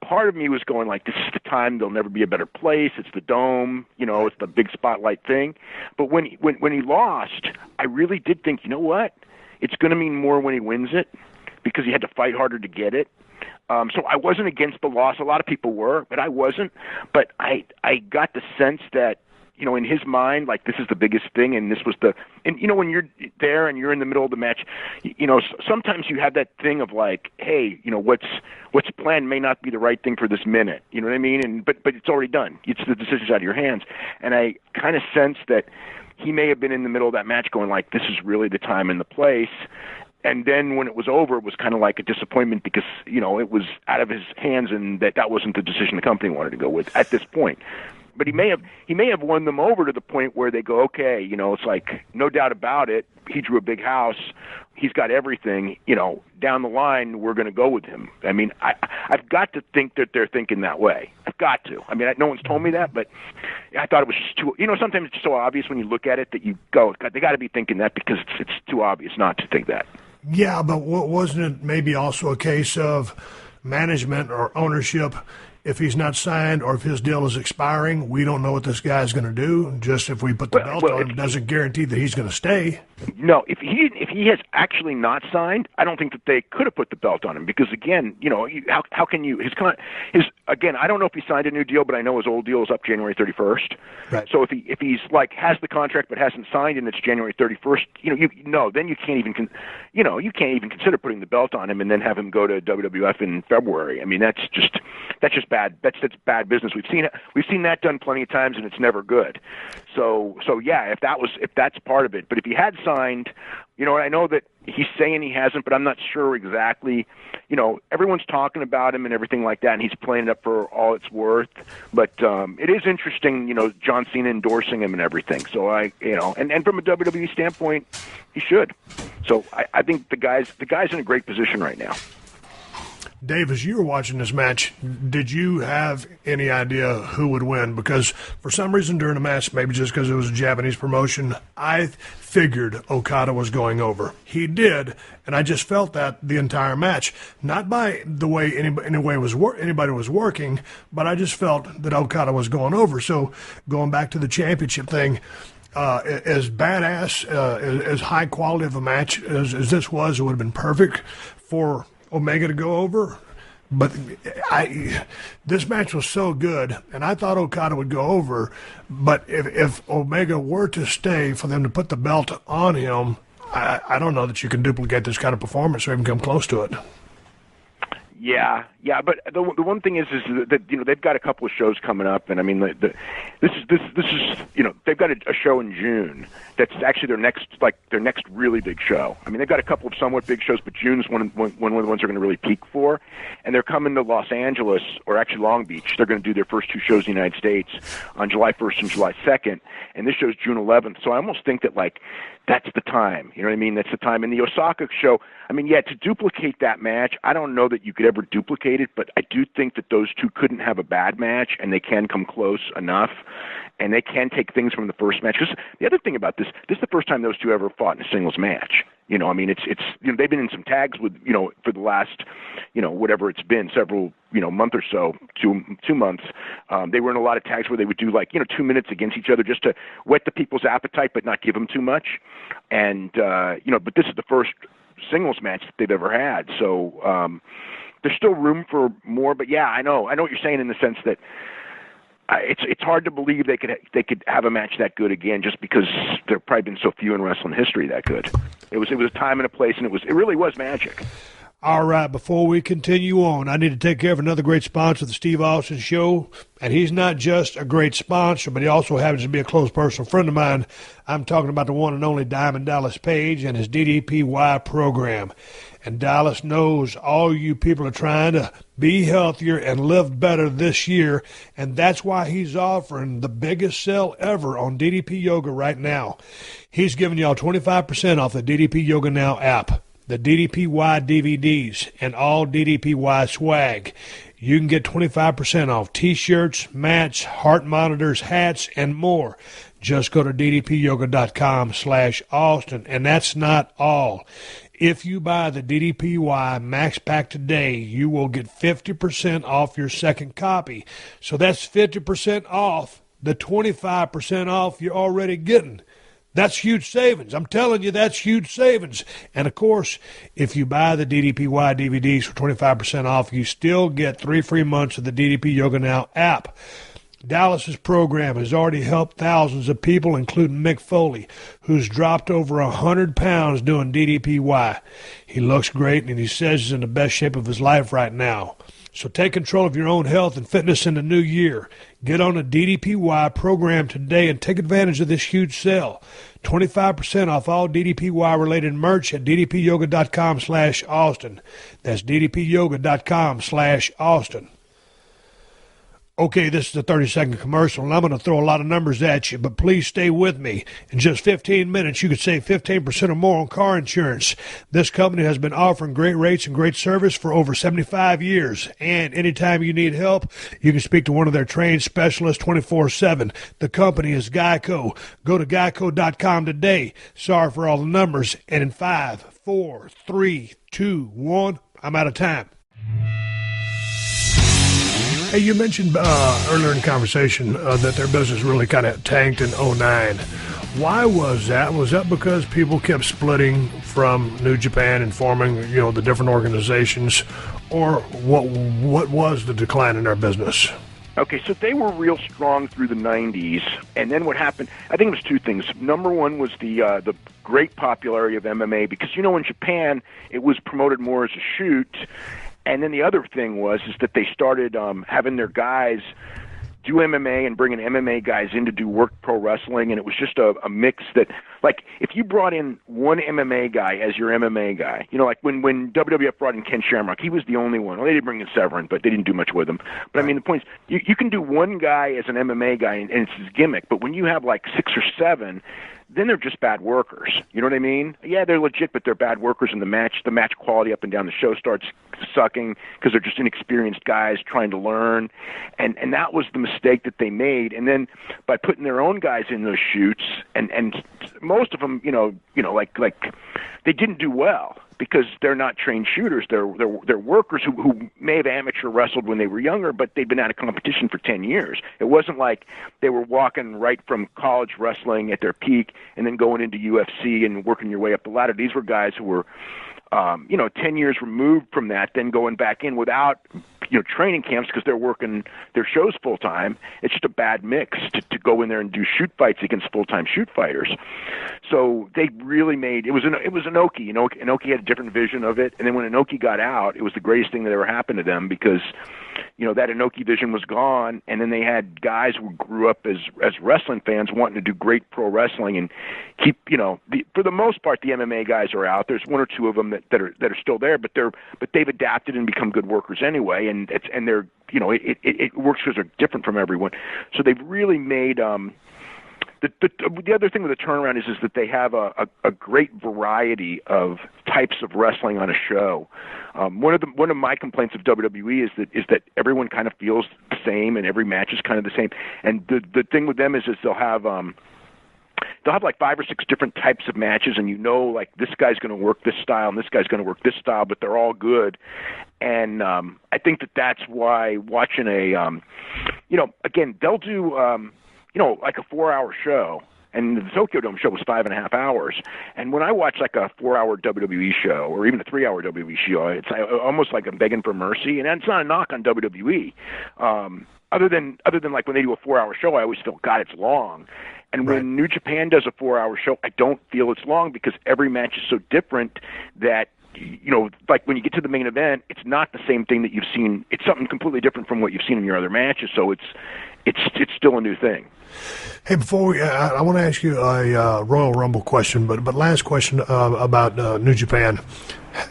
part of me was going like, this is the time, there'll never be a better place, it's the Dome, it's the big spotlight thing, but when he lost, I really did think, you know what, it's going to mean more when he wins it, because he had to fight harder to get it. So I wasn't against the loss. A lot of people were, but I wasn't. But I got the sense that, in his mind, like, this is the biggest thing, and this was and when you're there and you're in the middle of the match, sometimes you have that thing of like, hey, what's planned may not be the right thing for this minute. You know what I mean? But it's already done. It's the decision's out of your hands. And I kind of sense that he may have been in the middle of that match going like, this is really the time and the place. And then when it was over, it was kind of like a disappointment because, it was out of his hands, and that wasn't the decision the company wanted to go with at this point. But he may have won them over to the point where they go, okay, it's like, no doubt about it, he drew a big house, he's got everything, down the line, we're going to go with him. I mean, I've got to think that they're thinking that way. I've got to. I mean, no one's told me that, but I thought it was just too, sometimes it's so obvious when you look at it that you go, God, they got to be thinking that, because it's too obvious not to think that. Yeah, but wasn't it maybe also a case of management or ownership if he's not signed or if his deal is expiring, we don't know what this guy's going to do. Just if we put the belt on him, doesn't guarantee that he's going to stay. No, if he has actually not signed, I don't think that they could have put the belt on him because, again, how can you again, I don't know if he signed a new deal, but I know his old deal is up January 31st. Right. So if he's like has the contract but hasn't signed and it's January 31st, then you can't even consider putting the belt on him and then have him go to WWF in February. I mean, that's just bad. That's bad business. We've seen that done plenty of times, and it's never good. So yeah, if that's part of it. But if he had signed, I know that he's saying he hasn't, but I'm not sure exactly. Everyone's talking about him and everything like that, and he's playing it up for all it's worth. But it is interesting, John Cena endorsing him and everything. So and from a WWE standpoint, he should. So I think the guy's in a great position right now. Dave, as you were watching this match, did you have any idea who would win? Because for some reason during the match, maybe just because it was a Japanese promotion, I figured Okada was going over. He did, and I just felt that the entire match. Not by the way anybody was working, but I just felt that Okada was going over. So going back to the championship thing, as badass, as high quality of a match as this was, it would have been perfect for Omega to go over, but this match was so good, and I thought Okada would go over, but if Omega were to stay for them to put the belt on him, I don't know that you can duplicate this kind of performance or even come close to it. Yeah, but the one thing is that they've got a couple of shows coming up, and I mean this is they've got a show in June that's actually their next really big show. I mean they've got a couple of somewhat big shows, but June's one of the ones they're going to really peak for, and they're coming to Los Angeles or actually Long Beach. They're going to do their first two shows in the United States on July 1st and July 2nd, and this show's June 11th. So I almost think that that's the time. You know what I mean? That's the time. And the Osaka show, I mean, yeah, to duplicate that match, I don't know that you could ever duplicate it, but I do think that those two couldn't have a bad match, and they can come close enough, and they can take things from the first match. Because the other thing about this is the first time those two ever fought in a singles match. I mean, it's they've been in some tags with, for the last, whatever it's been, several, month or so, two months. They were in a lot of tags where they would do 2 minutes against each other just to whet the people's appetite, but not give them too much. And, but this is the first singles match that they've ever had. So there's still room for more. But yeah, I know what you're saying in the sense that it's hard to believe they could have a match that good again, just because there have probably been so few in wrestling history that good. It was a time and a place, and it really was magic. All right, before we continue on, I need to take care of another great sponsor of the Steve Austin Show. And he's not just a great sponsor, but he also happens to be a close personal friend of mine. I'm talking about the one and only Diamond Dallas Page and his DDPY program. And Dallas knows all you people are trying to be healthier and live better this year, and that's why he's offering the biggest sale ever on DDP Yoga right now. He's giving y'all 25% off the DDP Yoga Now app, the DDPY DVDs, and all DDPY swag. You can get 25% off T-shirts, mats, heart monitors, hats, and more. Just go to ddpyoga.com/Austin, and that's not all. If you buy the DDPY Max Pack today, you will get 50% off your second copy. So that's 50% off the 25% off you're already getting. That's huge savings. I'm telling you, that's huge savings. And, of course, if you buy the DDPY DVDs for 25% off, you still get 3 free months of the DDP Yoga Now app. Dallas's program has already helped thousands of people, including Mick Foley, who's dropped over 100 pounds doing DDPY. He looks great, and he says he's in the best shape of his life right now. So take control of your own health and fitness in the new year. Get on the DDPY program today and take advantage of this huge sale. 25% off all DDPY-related merch at ddpyoga.com/Austin. That's ddpyoga.com/Austin. Okay, this is a 30-second commercial, and I'm going to throw a lot of numbers at you, but please stay with me. In just 15 minutes, you could save 15% or more on car insurance. This company has been offering great rates and great service for over 75 years, and anytime you need help, you can speak to one of their trained specialists 24/7. The company is Geico. Go to geico.com today. Sorry for all the numbers, and in 5, 4, 3, 2, 1, I'm out of time. Hey, you mentioned earlier in conversation that their business really kind of tanked in '09. Why was that? Was that because people kept splitting from New Japan and forming, the different organizations, or what was the decline in their business? Okay, so they were real strong through the '90s, and then what happened? I think it was two things. Number one was the great popularity of MMA, because in Japan it was promoted more as a shoot, and then the other thing was that they started having their guys do MMA and bringing MMA guys in to do work pro wrestling, and it was just a mix that, like, if you brought in one MMA guy as your MMA guy, like when WWF brought in Ken Shamrock, he was the only one. Well, they did bring in Severin, but they didn't do much with him. But I mean, the point is, you can do one guy as an MMA guy, and it's his gimmick, but when you have like 6 or 7, then they're just bad workers. You know what I mean? Yeah, they're legit, but they're bad workers, and the match quality up and down the show starts sucking because they're just inexperienced guys trying to learn, and that was the mistake that they made. And then by putting their own guys in those shoots, and most of them, like they didn't do well, because they're not trained shooters. They're workers who may have amateur wrestled when they were younger, but they've been out of competition for 10 years. It wasn't like they were walking right from college wrestling at their peak and then going into UFC and working your way up the ladder. These were guys who were 10 years removed from that, then going back in without training camps because they're working their shows full time. It's just a bad mix to go in there and do shoot fights against full-time shoot fighters. So they really made it was Inoki. Inoki had a different vision of it, and then when Inoki got out, it was the greatest thing that ever happened to them, because that Inoki vision was gone, and then they had guys who grew up as wrestling fans wanting to do great pro wrestling and keep for the most part the MMA guys are out. There's one or two of them that are still there, but they've adapted and become good workers anyway, and they're it works because they're different from everyone. So they've really made the other thing with the turnaround is that they have a great variety of types of wrestling on a show. One of my complaints of WWE is that everyone kind of feels the same and every match is kind of the same. And the thing with them is they'll have like 5 or 6 different types of matches, and like this guy's going to work this style and this guy's going to work this style, but they're all good. And I think that's why watching again, they'll do like a 4-hour show, and the Tokyo Dome show was 5.5 hours. And when I watch like a 4-hour WWE show or even a 3-hour WWE show, it's almost like I'm begging for mercy. And it's not a knock on WWE. Other than like when they do a 4-hour show, I always feel, God, it's long. And when New Japan does a 4-hour show, I don't feel it's long, because every match is so different that, like when you get to the main event, it's not the same thing that you've seen. It's something completely different from what you've seen in your other matches. So it's still a new thing. Hey, before I want to ask you a Royal Rumble question, but last question about New Japan.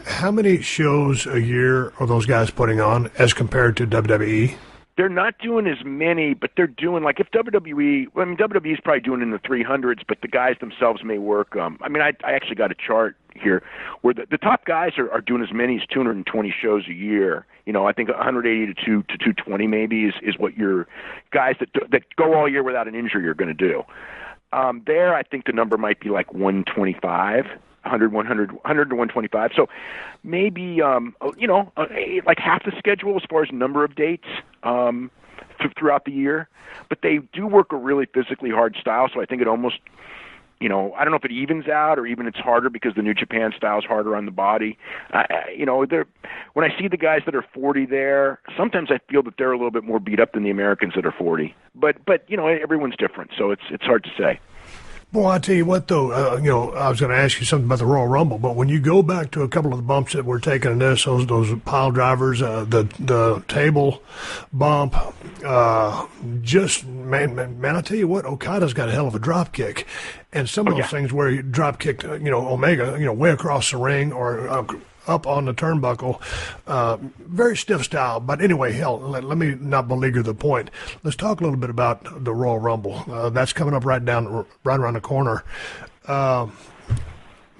How many shows a year are those guys putting on as compared to WWE? They're not doing as many, but they're doing, like, if WWE is probably doing in the 300s, but the guys themselves may work. I actually got a chart here where the top guys are doing as many as 220 shows a year. I think 180 to 220 maybe is what your guys that go all year without an injury are going to do. There, I think the number might be like 125. 100 to 125. So maybe, like half the schedule as far as number of dates throughout the year. But they do work a really physically hard style, so I think it almost, I don't know if it evens out or even it's harder because the New Japan style is harder on the body. When I see the guys that are 40 there, sometimes I feel that they're a little bit more beat up than the Americans that are 40. But everyone's different, so it's hard to say. Well, I tell you what, though, I was going to ask you something about the Royal Rumble, but when you go back to a couple of the bumps that were taken in this, those pile drivers, the table bump, man, I tell you what, Okada's got a hell of a drop kick, and some of those things where he drop kicked, Omega, way across the ring or up on the turnbuckle, very stiff style. But anyway, hell, let me not beleaguer the point. Let's talk a little bit about the Royal Rumble. That's coming up right around the corner.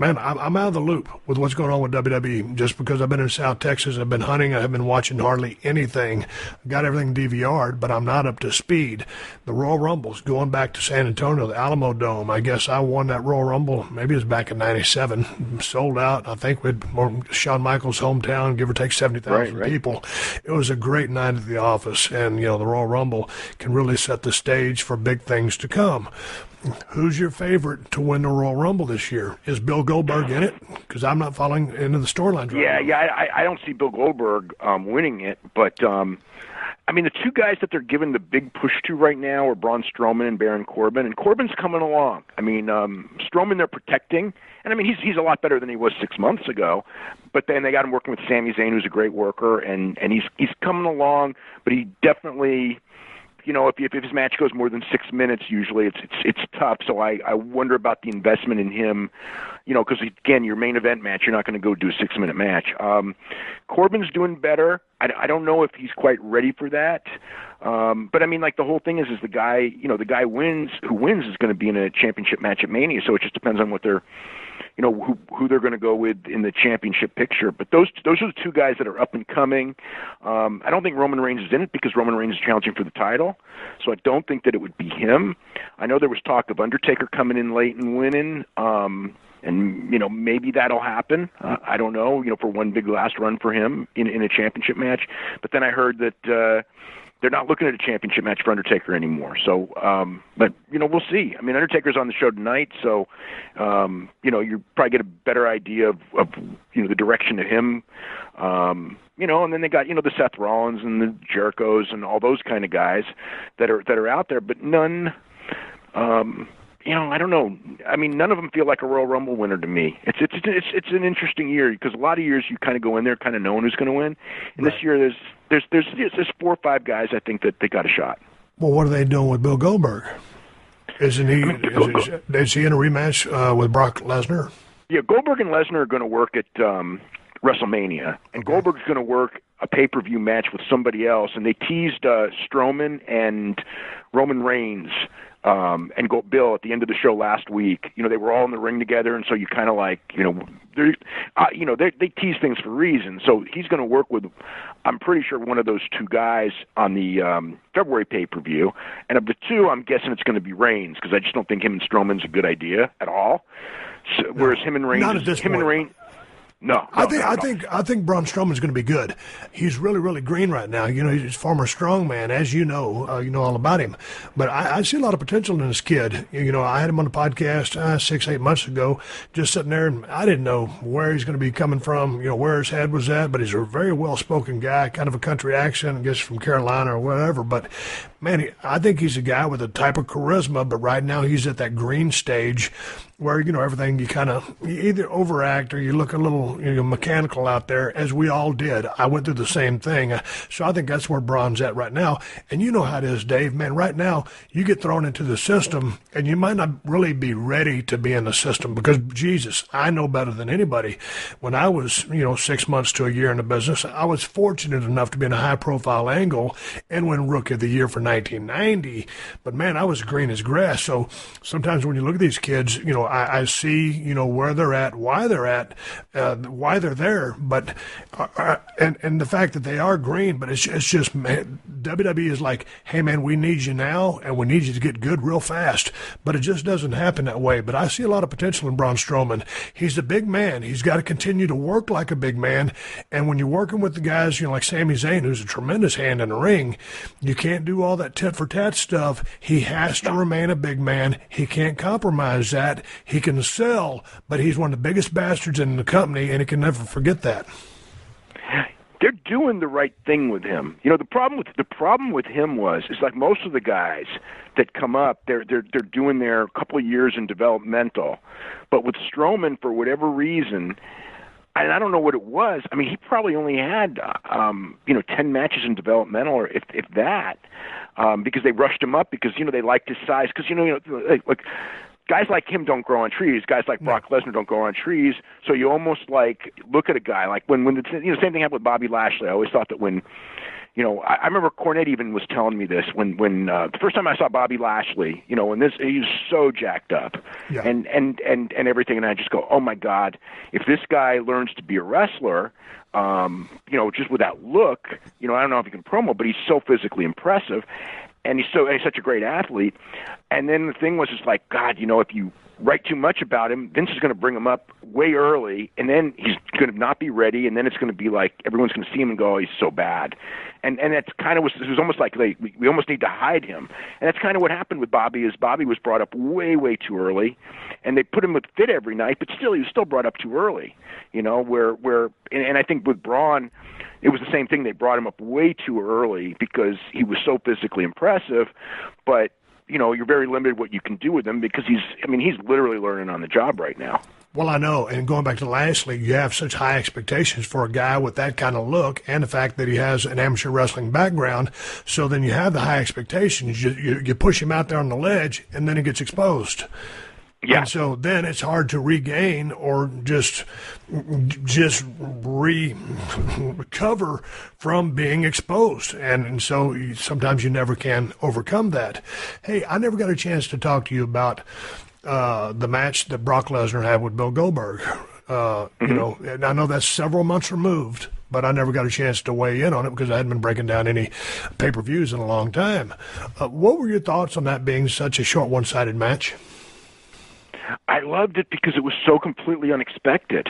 Man, I'm out of the loop with what's going on with WWE just because I've been in South Texas. I've been hunting. I have been watching hardly anything. Got everything DVR'd, but I'm not up to speed. The Royal Rumbles, going back to San Antonio, the Alamo Dome. I guess I won that Royal Rumble. Maybe it was back in '97. Sold out. I think we had Shawn Michaels' hometown, give or take 70,000 people. It was a great night at the office, and, the Royal Rumble can really set the stage for big things to come. Who's your favorite to win the Royal Rumble this year? Is Bill Goldberg in it? Because I'm not following into the storylines right now. I don't see Bill Goldberg winning it, but the two guys that they're giving the big push to right now are Braun Strowman and Baron Corbin, and Corbin's coming along. Strowman they're protecting, and he's a lot better than he was 6 months ago. But then they got him working with Sami Zayn, who's a great worker, and he's coming along. But he definitely, if his match goes more than 6 minutes, usually it's tough. So I wonder about the investment in him, because again, your main event match, you're not going to go do a 6-minute match. Corbin's doing better. I don't know if he's quite ready for that. But the whole thing is the guy, the guy who wins is going to be in a championship match at Mania. So it just depends on what they're, who they're going to go with in the championship picture. But those are the two guys that are up and coming. I don't think Roman Reigns is in it because Roman Reigns is challenging for the title. So I don't think that it would be him. I know there was talk of Undertaker coming in late and winning. And, maybe that'll happen. I don't know, for one big last run for him in a championship match. But then I heard that they're not looking at a championship match for Undertaker anymore. So, but, we'll see. Undertaker's on the show tonight, so, you probably get a better idea of the direction of him. And then they got, the Seth Rollins and the Jerichos and all those kind of guys that are out there, but none, I don't know. None of them feel like a Royal Rumble winner to me. It's an interesting year because a lot of years you kind of go in there kind of knowing who's going to win, and This year there's 4 or 5 guys I think that they got a shot. Well, what are they doing with Bill Goldberg? Isn't he? Is he in a rematch with Brock Lesnar? Yeah, Goldberg and Lesnar are going to work at WrestleMania, and Goldberg's going to work a pay-per-view match with somebody else, and they teased Strowman and Roman Reigns and Bill at the end of the show last week. They were all in the ring together, and so you kind of they tease things for reasons. So he's going to work with, I'm pretty sure, one of those two guys on the February pay-per-view. And of the two, I'm guessing it's going to be Reigns because I just don't think him and Strowman's a good idea at all. So, whereas him and Reigns, not at this point. No, I think Braun Strowman's going to be good. He's really, really green right now. He's a former strongman, as you know all about him. But I see a lot of potential in this kid. I had him on the podcast 6-8 months ago, just sitting there, and I didn't know where he's going to be coming from, where his head was at. But he's a very well-spoken guy, kind of a country accent, I guess from Carolina or whatever. But man, I think he's a guy with a type of charisma. But right now he's at that green stage where, everything you either overact or you look a little mechanical out there, as we all did. I went through the same thing. So I think that's where Braun's at right now. And you know how it is, Dave. Man, right now you get thrown into the system and you might not really be ready to be in the system because, Jesus, I know better than anybody. When I was, 6 months to a year in the business, I was fortunate enough to be in a high-profile angle and win Rookie of the Year for 1990. But, man, I was green as grass. So sometimes when you look at these kids, I see, where they're at, why they're at, why they're there, but and the fact that they are green, but it's just, man, WWE is like, hey, man, we need you now, and we need you to get good real fast, but it just doesn't happen that way. But I see a lot of potential in Braun Strowman. He's a big man. He's got to continue to work like a big man, and when you're working with the guys, like Sami Zayn, who's a tremendous hand in the ring, you can't do all that tit-for-tat stuff. He has to remain a big man. He can't compromise that. He can sell, but he's one of the biggest bastards in the company, and he can never forget that. They're doing the right thing with him. The problem with him is like most of the guys that come up, they're doing their couple of years in developmental, but with Strowman, for whatever reason, and I don't know what it was. He probably only had 10 matches in developmental, or if that, because they rushed him up because they liked his size. Because like guys like him don't grow on trees. Guys like Brock Lesnar don't grow on trees. So you almost look at a guy like when the same thing happened with Bobby Lashley. I always thought that when I remember Cornette even was telling me this when the first time I saw Bobby Lashley, when he was so jacked up, Yeah. and everything, and I just go, oh my God, if this guy learns to be a wrestler, just with that look, I don't know if he can promo, but he's so physically impressive, and he's such a great athlete. And then the thing was, it's like, God, if you write too much about him, Vince is going to bring him up way early, and then he's going to not be ready, and then it's going to be like everyone's going to see him and go, oh, he's so bad. And that's kind of it was almost like we almost need to hide him. And that's kind of what happened with Bobby. Is Bobby was brought up way too early, and they put him with Fit every night, but still he was still brought up too early. And I think with Braun, it was the same thing. They brought him up way too early because he was so physically impressive, but you're very limited what you can do with him because he's literally learning on the job right now. Well, I know, and going back to Lashley, you have such high expectations for a guy with that kind of look and the fact that he has an amateur wrestling background, so then you have the high expectations. You push him out there on the ledge, and then he gets exposed. Yeah. And so then it's hard to regain or just recover from being exposed. And so sometimes you never can overcome that. Hey, I never got a chance to talk to you about the match that Brock Lesnar had with Bill Goldberg. And I know that's several months removed, but I never got a chance to weigh in on it because I hadn't been breaking down any pay-per-views in a long time. What were your thoughts on that being such a short one-sided match? I loved it because it was so completely unexpected.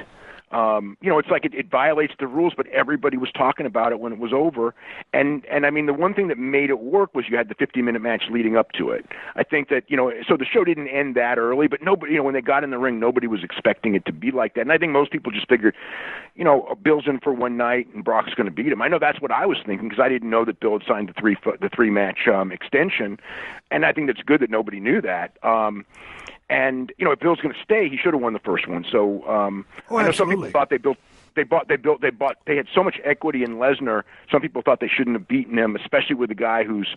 It's like it violates the rules, but everybody was talking about it when it was over. And I mean, the one thing that made it work was you had the 50-minute match leading up to it. I think that, so the show didn't end that early, but nobody, when they got in the ring, nobody was expecting it to be like that. And I think most people just figured, Bill's in for one night and Brock's going to beat him. I know that's what I was thinking because I didn't know that Bill had signed the three-match extension. And I think that's good that nobody knew that. And if Bill's going to stay, he should have won the first one. So I know some people thought they had so much equity in Lesnar. Some people thought they shouldn't have beaten him, especially with a guy who's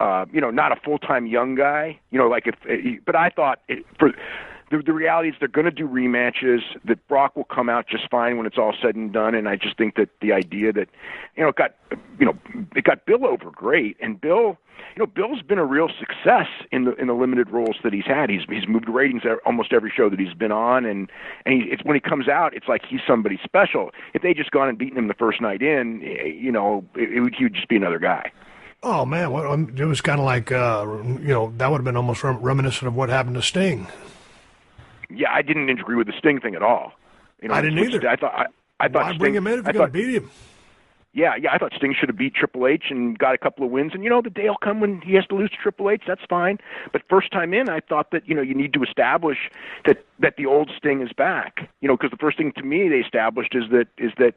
not a full-time young guy. But I thought the reality is they're going to do rematches. That Brock will come out just fine when it's all said and done. And I just think that the idea that it got Bill over great, and Bill's been a real success in the limited roles that he's had. He's moved ratings almost every show that he's been on, and it's when he comes out, it's like he's somebody special. If they just gone and beaten him the first night in, he would just be another guy. Oh man, it was kind of like that would have been almost reminiscent of what happened to Sting. Yeah, I didn't agree with the Sting thing at all. I didn't either. I thought Why bring him in if you're going to beat him? Yeah, I thought Sting should have beat Triple H and got a couple of wins. And, the day will come when he has to lose to Triple H. That's fine. But first time in, I thought that, you need to establish that the old Sting is back. Because the first thing to me they established is that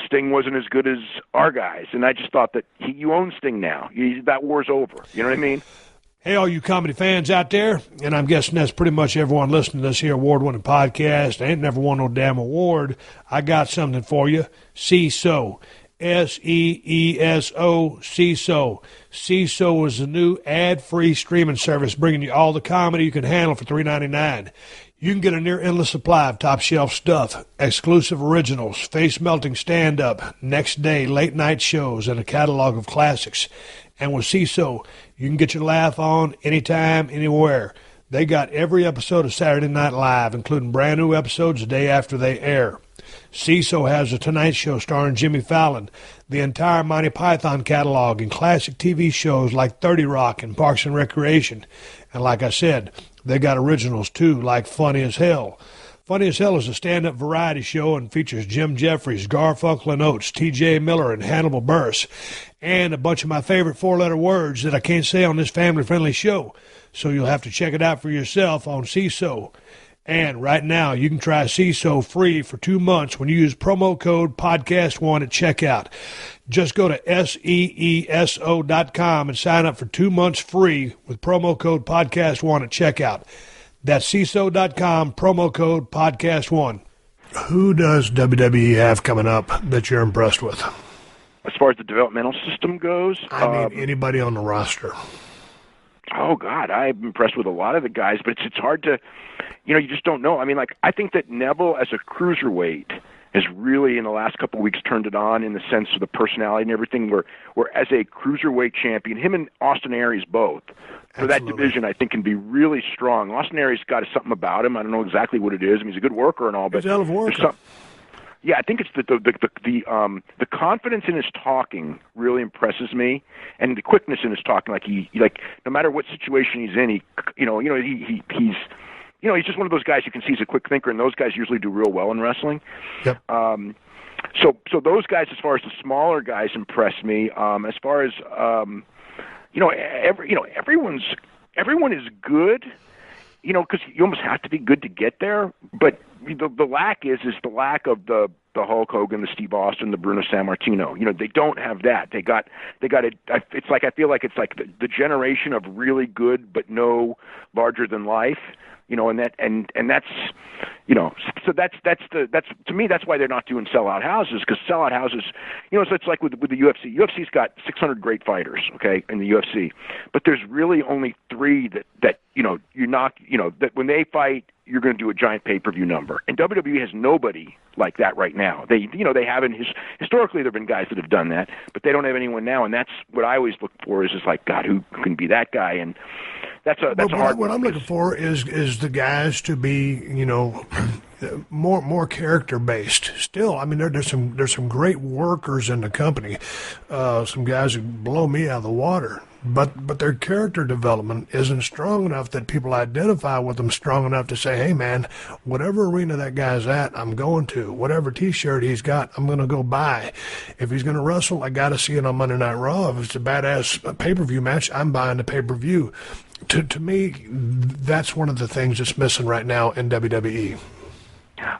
Sting wasn't as good as our guys. And I just thought that you own Sting now. That war's over. You know what I mean? Hey, all you comedy fans out there, and I'm guessing that's pretty much everyone listening to this here award-winning podcast. I ain't never won no damn award. I got something for you. CISO. SEESO, CISO. CISO is a new ad-free streaming service bringing you all the comedy you can handle for $3.99. You can get a near endless supply of top-shelf stuff, exclusive originals, face-melting stand-up, next-day late-night shows, and a catalog of classics. And with CISO, you can get your laugh on anytime, anywhere. They got every episode of Saturday Night Live, including brand new episodes the day after they air. CISO has The Tonight Show starring Jimmy Fallon, the entire Monty Python catalog, and classic TV shows like 30 Rock and Parks and Recreation. And like I said, they got originals too, like Funny as Hell. Funny as Hell is a stand-up variety show and features Jim Jeffries, Garfunkel and Oates, T.J. Miller, and Hannibal Buress, and a bunch of my favorite four-letter words that I can't say on this family-friendly show. So you'll have to check it out for yourself on CISO. And right now, you can try CISO free for 2 months when you use promo code podcast1 at checkout. Just go to SEESO.com and sign up for 2 months free with promo code podcast1 at checkout. That's CISO.com, promo code podcast1. Who does WWE have coming up that you're impressed with? As far as the developmental system goes? I mean, anybody on the roster. Oh, God, I'm impressed with a lot of the guys, but it's hard to, you just don't know. I mean, I think that Neville as a cruiserweight, has really in the last couple of weeks turned it on in the sense of the personality and everything. Where as a cruiserweight champion, him and Austin Aries both for that division, I think, can be really strong. Austin Aries got something about him. I don't know exactly what it is. I mean, he's a good worker and all, but he's a hell of a worker. Yeah, I think it's the confidence in his talking really impresses me, and the quickness in his talking. Like he no matter what situation he's in, he's just one of those guys you can see he's a quick thinker, and those guys usually do real well in wrestling. Yep. So those guys, as far as the smaller guys, impress me. As far as everyone is good. Because you almost have to be good to get there, but the lack is the lack of the Hulk Hogan, the Steve Austin, the Bruno Sammartino. They don't have that. They got it. It's like I feel like it's like the generation of really good but no larger than life. And that's to me that's why they're not doing sellout houses, because sellout houses, so it's like with the UFC. UFC's got 600 great fighters, okay, in the UFC, but there's really only 3 that you're not, that when they fight, you're going to do a giant pay-per-view number. And WWE has nobody like that right now. They haven't historically. There've been guys that have done that, but they don't have anyone now. And that's what I always look for is like, God, who can be that guy? And that's a hard. What I'm looking for is the guys to be, more character based. Still, I mean, there's some great workers in the company, some guys who blow me out of the water. But their character development isn't strong enough that people identify with them strong enough to say, hey, man, whatever arena that guy's at, I'm going to. Whatever T-shirt he's got, I'm going to go buy. If he's going to wrestle, I got to see it on Monday Night Raw. If it's a badass pay-per-view match, I'm buying the pay-per-view. To me, that's one of the things that's missing right now in WWE.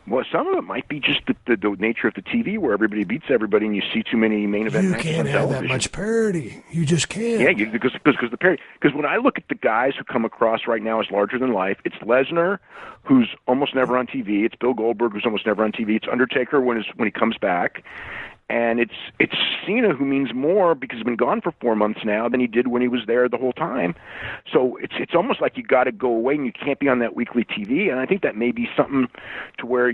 Well, some of it might be just the nature of the TV, where everybody beats everybody, and you see too many main event matches on television. You can't have that much parity. You just can't. Yeah, because the parity. Because when I look at the guys who come across right now as larger than life, it's Lesnar, who's almost never on TV. It's Bill Goldberg, who's almost never on TV. It's Undertaker when he comes back. And it's Cena, who means more because he's been gone for 4 months now than he did when he was there the whole time. So it's almost like you got to go away and you can't be on that weekly TV. And I think that may be something to where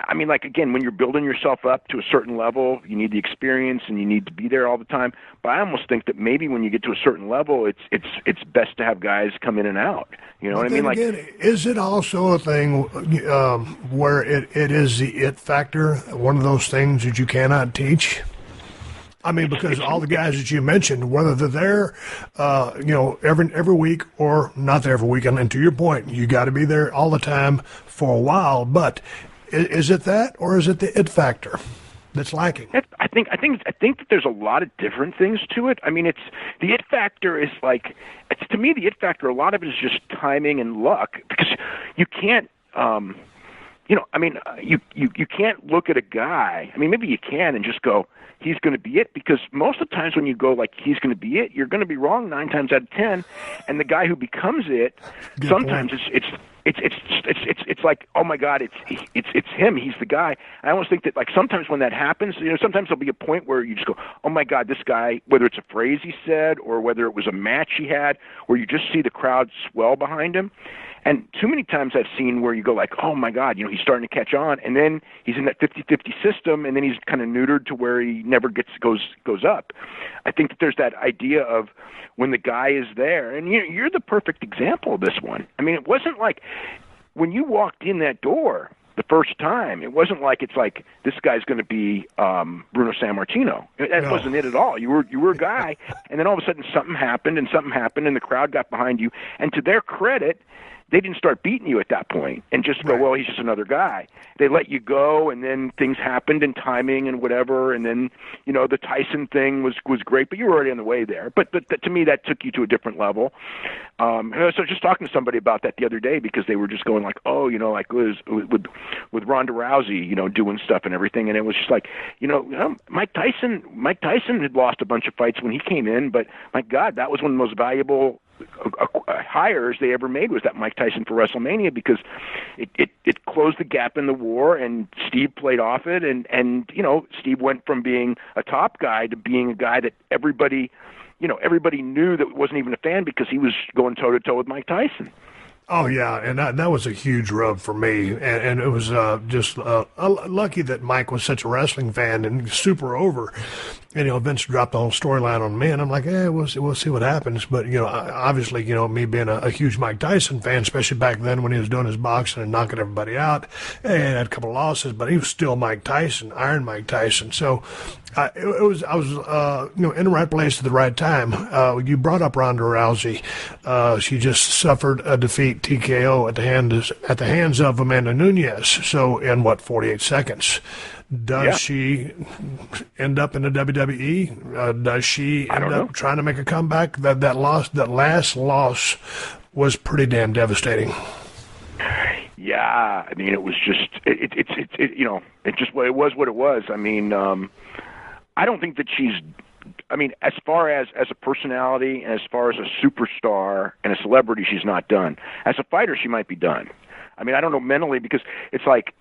I mean, like, again, when you're building yourself up to a certain level, you need the experience and you need to be there all the time. But I almost think that maybe when you get to a certain level, it's best to have guys come in and out. You know what I mean? Like, again, is it also a thing where it is the it factor, one of those things that you cannot teach? I mean, because all the guys that you mentioned, whether they're there, every week or not there every week, and to your point, you got to be there all the time for a while, but is it that, or is it the it factor that's lacking? I think that there's a lot of different things to it. I mean, it's the it factor is like, to me, the it factor, a lot of it is just timing and luck, because you can't, you can't look at a guy. I mean, maybe you can and just go, he's going to be it, because most of the times when you go like he's going to be it, you're going to be wrong 9 times out of 10, and the guy who becomes it, Good sometimes point. it's like, oh my God, it's him, he's the guy. I almost think that, like, sometimes when that happens, sometimes there'll be a point where you just go, oh my God, this guy, whether it's a phrase he said or whether it was a match he had, where you just see the crowd swell behind him. And too many times I've seen where you go like, oh my God, he's starting to catch on, and then he's in that 50-50 system, and then he's kind of neutered to where he never goes up. I think that there's that idea of when the guy is there, and you're the perfect example of this one. I mean, it wasn't like when you walked in that door the first time, it wasn't like it's like this guy's going to be Bruno Sammartino. That wasn't it at all. You were a guy, and then all of a sudden something happened, and the crowd got behind you. And to their credit, they didn't start beating you at that point and just go, well, he's just another guy. They let you go, and then things happened and timing and whatever, and then, the Tyson thing was great, but you were already on the way there. But to me, that took you to a different level. So just talking to somebody about that the other day, because they were just going like, oh, like it was with Ronda Rousey, doing stuff and everything, and it was just like, Mike Tyson had lost a bunch of fights when he came in, but my God, that was one of the most valuable hires they ever made, was that Mike Tyson for WrestleMania, because it closed the gap in the war, and Steve played off it, and Steve went from being a top guy to being a guy that everybody knew that wasn't even a fan, because he was going toe to toe with Mike Tyson. Oh yeah, and that was a huge rub for me, and it was just lucky that Mike was such a wrestling fan and super over. And Vince dropped the whole storyline on me, and I'm like, we'll see what happens. But obviously, me being a huge Mike Tyson fan, especially back then when he was doing his boxing and knocking everybody out, and had a couple of losses, but he was still Mike Tyson, Iron Mike Tyson. So I was in the right place at the right time. You brought up Ronda Rousey. She just suffered a defeat, TKO, at the hands of Amanda Nunes. So in 48 seconds. Does she end up in the WWE? Does she end up trying to make a comeback? That last loss was pretty damn devastating. Yeah, I mean, it was just it was what it was. I mean, I don't think that she's. I mean, as far as a personality and as far as a superstar and a celebrity, she's not done. As a fighter, she might be done. I mean, I don't know mentally, because it's like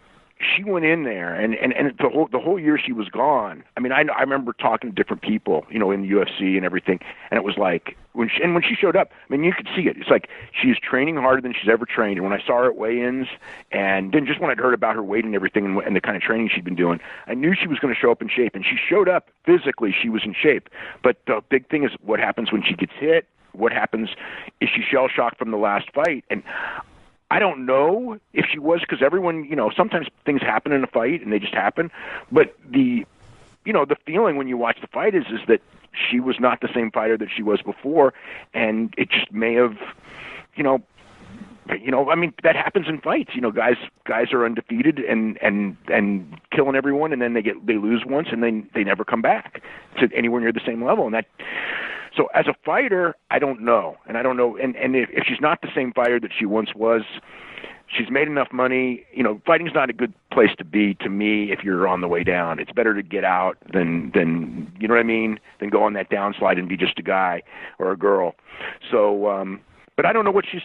she went in there and the whole year she was gone. I mean, I remember talking to different people, in the UFC and everything, and it was like when she showed up, I mean, you could see it. It's like she's training harder than she's ever trained. And when I saw her at weigh-ins, and then just when I'd heard about her weight and everything and the kind of training she'd been doing, I knew she was going to show up in shape. And she showed up physically. She was in shape. But the big thing is what happens when she gets hit. What happens? Is she shell-shocked from the last fight? And I don't know if she was, because everyone, sometimes things happen in a fight and they just happen. But the feeling when you watch the fight is that she was not the same fighter that she was before, and it just may have, I mean, that happens in fights. Guys are undefeated and killing everyone, and then they lose once, and then they never come back to anywhere near the same level, and that. So as a fighter, I don't know. And I don't know. And if she's not the same fighter that she once was, she's made enough money. Fighting's not a good place to be, to me, if you're on the way down. It's better to get out than you know what I mean, than go on that downslide and be just a guy or a girl. So, but I don't know what she's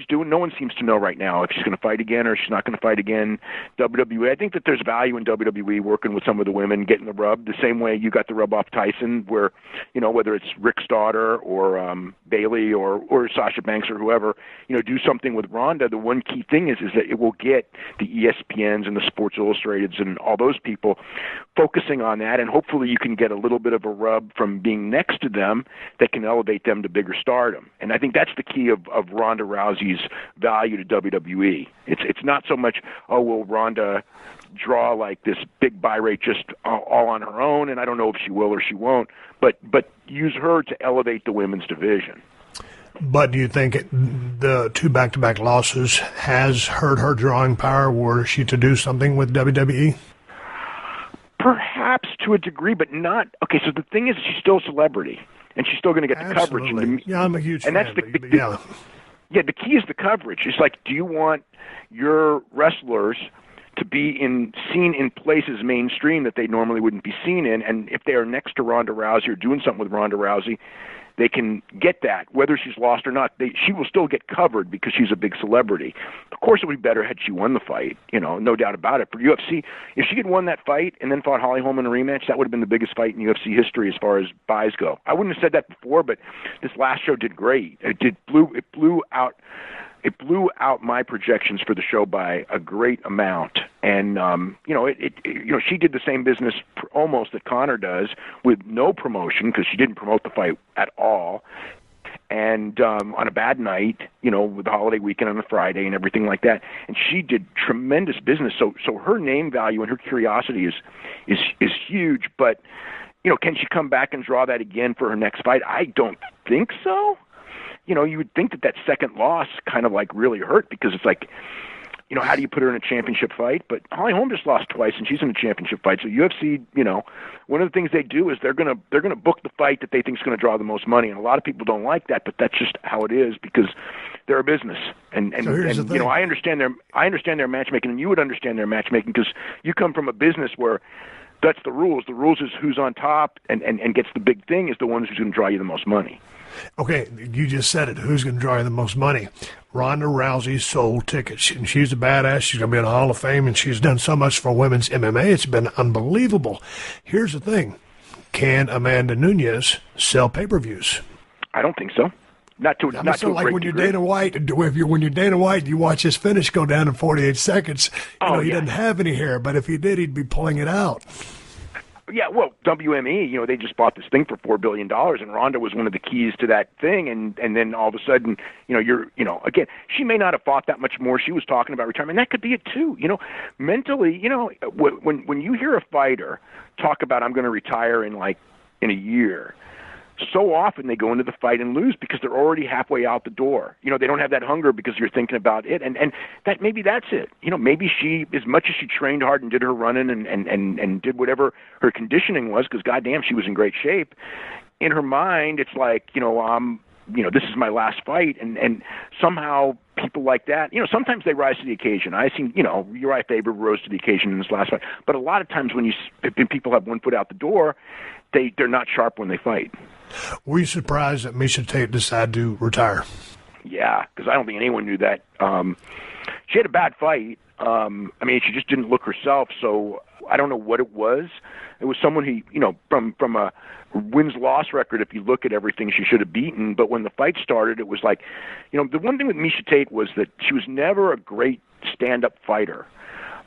doing. No one seems to know right now if she's going to fight again or she's not going to fight again. WWE, I think that there's value in WWE working with some of the women, getting the rub the same way you got the rub off Tyson, where whether it's Rick's daughter or Bailey or Sasha Banks or whoever, do something with Ronda. The one key thing is that it will get the ESPNs and the Sports Illustrateds and all those people focusing on that, and hopefully you can get a little bit of a rub from being next to them that can elevate them to bigger stardom. And I think that's the key of Ronda Rousey's value to WWE. It's not so much, will Ronda draw like this big buy rate just all on her own, and I don't know if she will or she won't, but use her to elevate the women's division. But do you think the 2 back-to-back losses has hurt her drawing power were she to do something with WWE? Perhaps to a degree, but not. Okay, so the thing is, she's still a celebrity, and she's still going to get the coverage. Yeah, I'm a huge fan. And that's the key is the coverage. It's like, do you want your wrestlers to be seen in places mainstream that they normally wouldn't be seen in? And if they are next to Ronda Rousey or doing something with Ronda Rousey, they can get that. Whether she's lost or not, she will still get covered because she's a big celebrity. Of course, it would be better had she won the fight, no doubt about it. For UFC, if she had won that fight and then fought Holly Holm in a rematch, that would have been the biggest fight in UFC history as far as buys go. I wouldn't have said that before, but this last show did great. It blew out my projections for the show by a great amount. And she did the same business almost that Conor does with no promotion, because she didn't promote the fight at all. And on a bad night, with the holiday weekend on a Friday and everything like that, and she did tremendous business. So her name value and her curiosity is huge. But can she come back and draw that again for her next fight? I don't think so. You would think that second loss kind of like really hurt, because it's like, how do you put her in a championship fight? But Holly Holm just lost twice, and she's in a championship fight. So UFC, one of the things they do is they're gonna book the fight that they think is going to draw the most money, and a lot of people don't like that, but that's just how it is, because they're a business. And I understand their matchmaking, and you would understand their matchmaking, because you come from a business where that's the rules. The rules is who's on top and gets the big thing is the one who's going to draw you the most money. Okay, you just said it. Who's going to draw you the most money? Ronda Rousey sold tickets, and she's a badass. She's going to be in the Hall of Fame, and she's done so much for women's MMA. It's been unbelievable. Here's the thing. Can Amanda Nunes sell pay-per-views? I don't think so. not to It's a like great when you're degree. Dana White. When you're Dana White, you watch his finish go down in 48 seconds. He doesn't have any hair, but if he did, he'd be pulling it out. Yeah, well, WME, they just bought this thing for $4 billion, and Ronda was one of the keys to that thing, and then all of a sudden, again, she may not have fought that much more. She was talking about retirement, and that could be it too. Mentally, when you hear a fighter talk about, I'm going to retire in a year, so often they go into the fight and lose because they're already halfway out the door. They don't have that hunger because you're thinking about it, and that maybe that's it. Maybe she, as much as she trained hard and did her running and did whatever her conditioning was, because goddamn, she was in great shape. In her mind, it's like, this is my last fight, and somehow people like that, sometimes they rise to the occasion. I've seen, Uriah Faber rose to the occasion in this last fight, but a lot of times when people have one foot out the door, they're not sharp when they fight. Were you surprised that Miesha Tate decided to retire? Yeah, because I don't think anyone knew that. She had a bad fight. She just didn't look herself, so I don't know what it was. It was someone who, from a wins-loss record, if you look at everything, she should have beaten. But when the fight started, it was like, the one thing with Miesha Tate was that she was never a great stand-up fighter.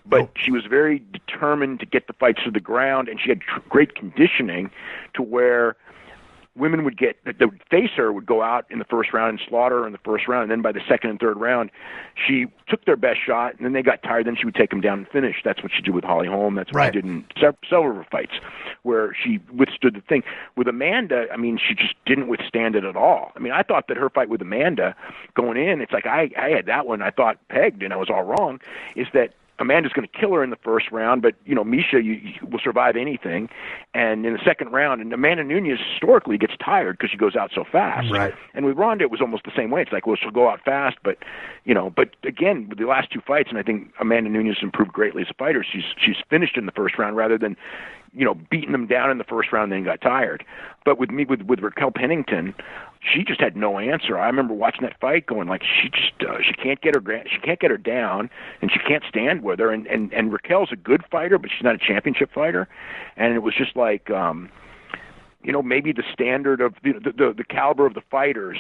But she was very determined to get the fights to the ground, and she had great conditioning to where women would face her, would go out in the first round and slaughter her in the first round, and then by the second and third round, she took their best shot, and then they got tired, then she would take them down and finish. That's what she did with Holly Holm. That's what she did in several of her fights, where she withstood the thing. With Amanda, she just didn't withstand it at all. I thought that her fight with Amanda going in, it's like I had that one, I thought pegged, and I was all wrong, is that Amanda's going to kill her in the first round, but, Miesha you will survive anything. And in the second round, and Amanda Nunes historically gets tired because she goes out so fast. Right. And with Ronda, it was almost the same way. It's like, well, she'll go out fast, but again, with the last two fights, and I think Amanda Nunes improved greatly as a fighter, she's finished in the first round rather than, beating them down in the first round and then got tired. But with Raquel Pennington, she just had no answer. I remember watching that fight going like, she can't get her down, and she can't stand with her. And Raquel's a good fighter, but she's not a championship fighter. And it was just like, maybe the standard of the caliber of the fighters,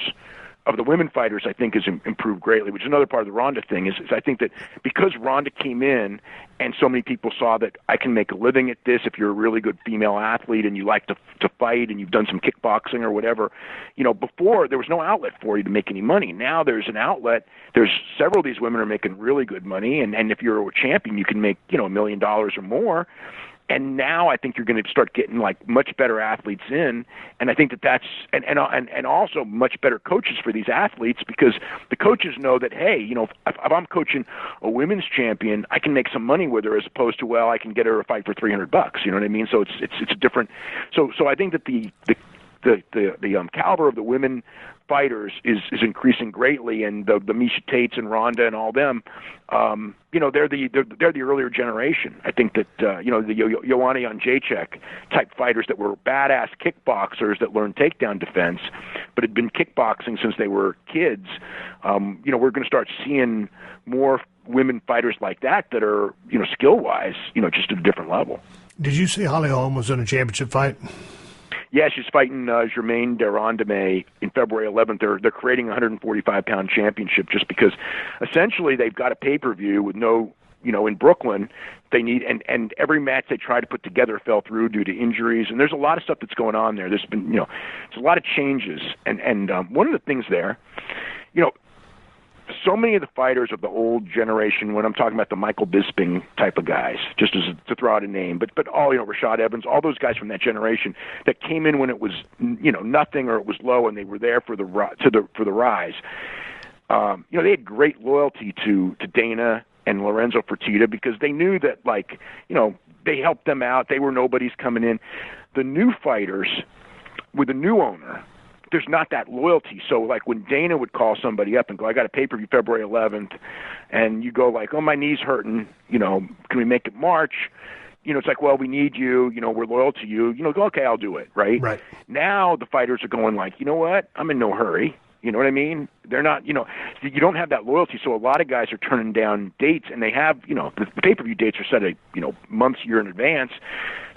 of the women fighters, I think has improved greatly, which is another part of the Ronda thing, is I think that because Ronda came in and so many people saw that I can make a living at this if you're a really good female athlete and you like to fight and you've done some kickboxing or whatever. Before there was no outlet for you to make any money. Now there's an outlet. There's several of these women are making really good money, and if you're a champion, you can make, $1 million or more. And now I think you're going to start getting much better athletes in, and I think that's and also much better coaches for these athletes, because the coaches know that, hey, if I'm coaching a women's champion, I can make some money with her, as opposed to, I can get her a fight for $300. You know what I mean? So it's a different. So I think that the caliber of the women fighters is increasing greatly, and the Miesha Tates and Ronda and all them, they're the earlier generation. I think that the Joanna Jędrzejczyk type fighters that were badass kickboxers that learned takedown defense, but had been kickboxing since they were kids. We're going to start seeing more women fighters like that are skill wise, just at a different level. Did you see Holly Holm was in a championship fight? Yeah, she's fighting Germaine de Rondamay in February 11th. They're creating a 145-pound championship just because essentially they've got a pay-per-view with no, in Brooklyn. They need, and every match they try to put together fell through due to injuries. And there's a lot of stuff that's going on there. There's been, there's a lot of changes. And one of the things there, so many of the fighters of the old generation, when I'm talking about the Michael Bisping type of guys, just as to throw out a name, but all, Rashad Evans, all those guys from that generation that came in when it was, nothing or it was low, and they were there for the rise. They had great loyalty to Dana and Lorenzo Fertitta, because they knew that, they helped them out. They were nobodies coming in. The new fighters with a new owner, there's not that loyalty. So when Dana would call somebody up and go, I got a pay-per-view February 11th, and you go oh, my knee's hurting, can we make it March? It's like, well, we need you, we're loyal to you, go, okay, I'll do it. Right. Now the fighters are going you know what? I'm in no hurry. You know what I mean? They're not, you don't have that loyalty. So a lot of guys are turning down dates, and they have, the pay-per-view dates are set months, year in advance.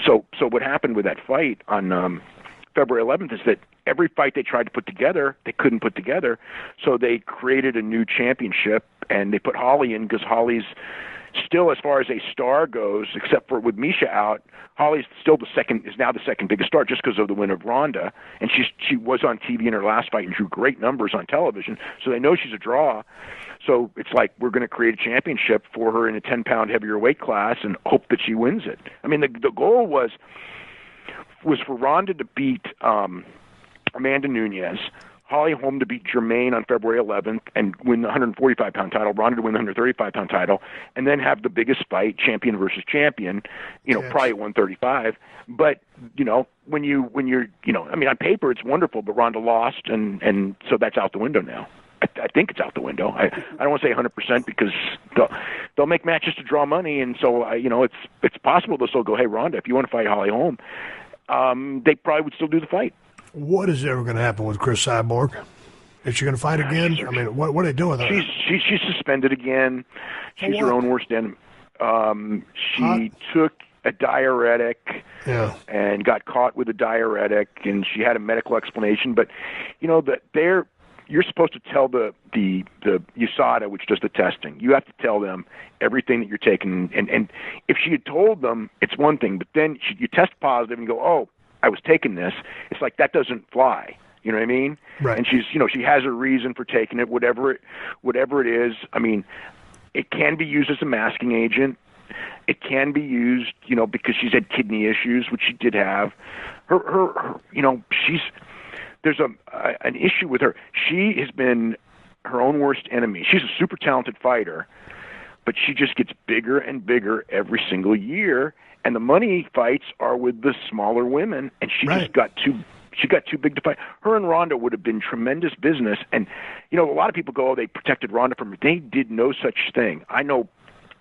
So what happened with that fight on, February 11th is that every fight they tried to put together, they couldn't put together. So they created a new championship, and they put Holly in because Holly's still, as far as a star goes, except for with Misha out, Holly's still now the second biggest star just because of the win of Ronda. And she was on TV in her last fight and drew great numbers on television. So they know she's a draw. So it's like, we're going to create a championship for her in a 10-pound heavier weight class and hope that she wins it. I mean, the goal was for Ronda to beat Amanda Nunes, Holly Holm to beat Germaine on February 11th and win the 145-pound title, Ronda to win the 135-pound title, and then have the biggest fight, champion versus champion, probably at 135. But, when you're, I mean, on paper it's wonderful, but Ronda lost, and so that's out the window now. I think it's out the window. I don't want to say 100% because they'll make matches to draw money, and so it's possible they'll still go, hey, Ronda, if you want to fight Holly Holm, they probably would still do the fight. What is ever going to happen with Chris Cyborg? Is she going to fight again? I mean, what are they doing with her? She's suspended again. She's her own worst enemy. She took a diuretic and got caught with a diuretic, and she had a medical explanation. But you're supposed to tell the USADA, which does the testing. You have to tell them everything that you're taking. And if she had told them, it's one thing. But then you test positive and go, oh, I was taking this. It's like, that doesn't fly. You know what I mean? Right. And she's, she has a reason for taking it, whatever it is. I mean, it can be used as a masking agent. It can be used, because she's had kidney issues, which she did have. There's an issue with her. She has been her own worst enemy. She's a super talented fighter, but she just gets bigger and bigger every single year. And the money fights are with the smaller women, and she just got too big to fight. Her and Ronda would have been tremendous business. And, a lot of people go, oh, they protected Ronda from her. They did no such thing. I know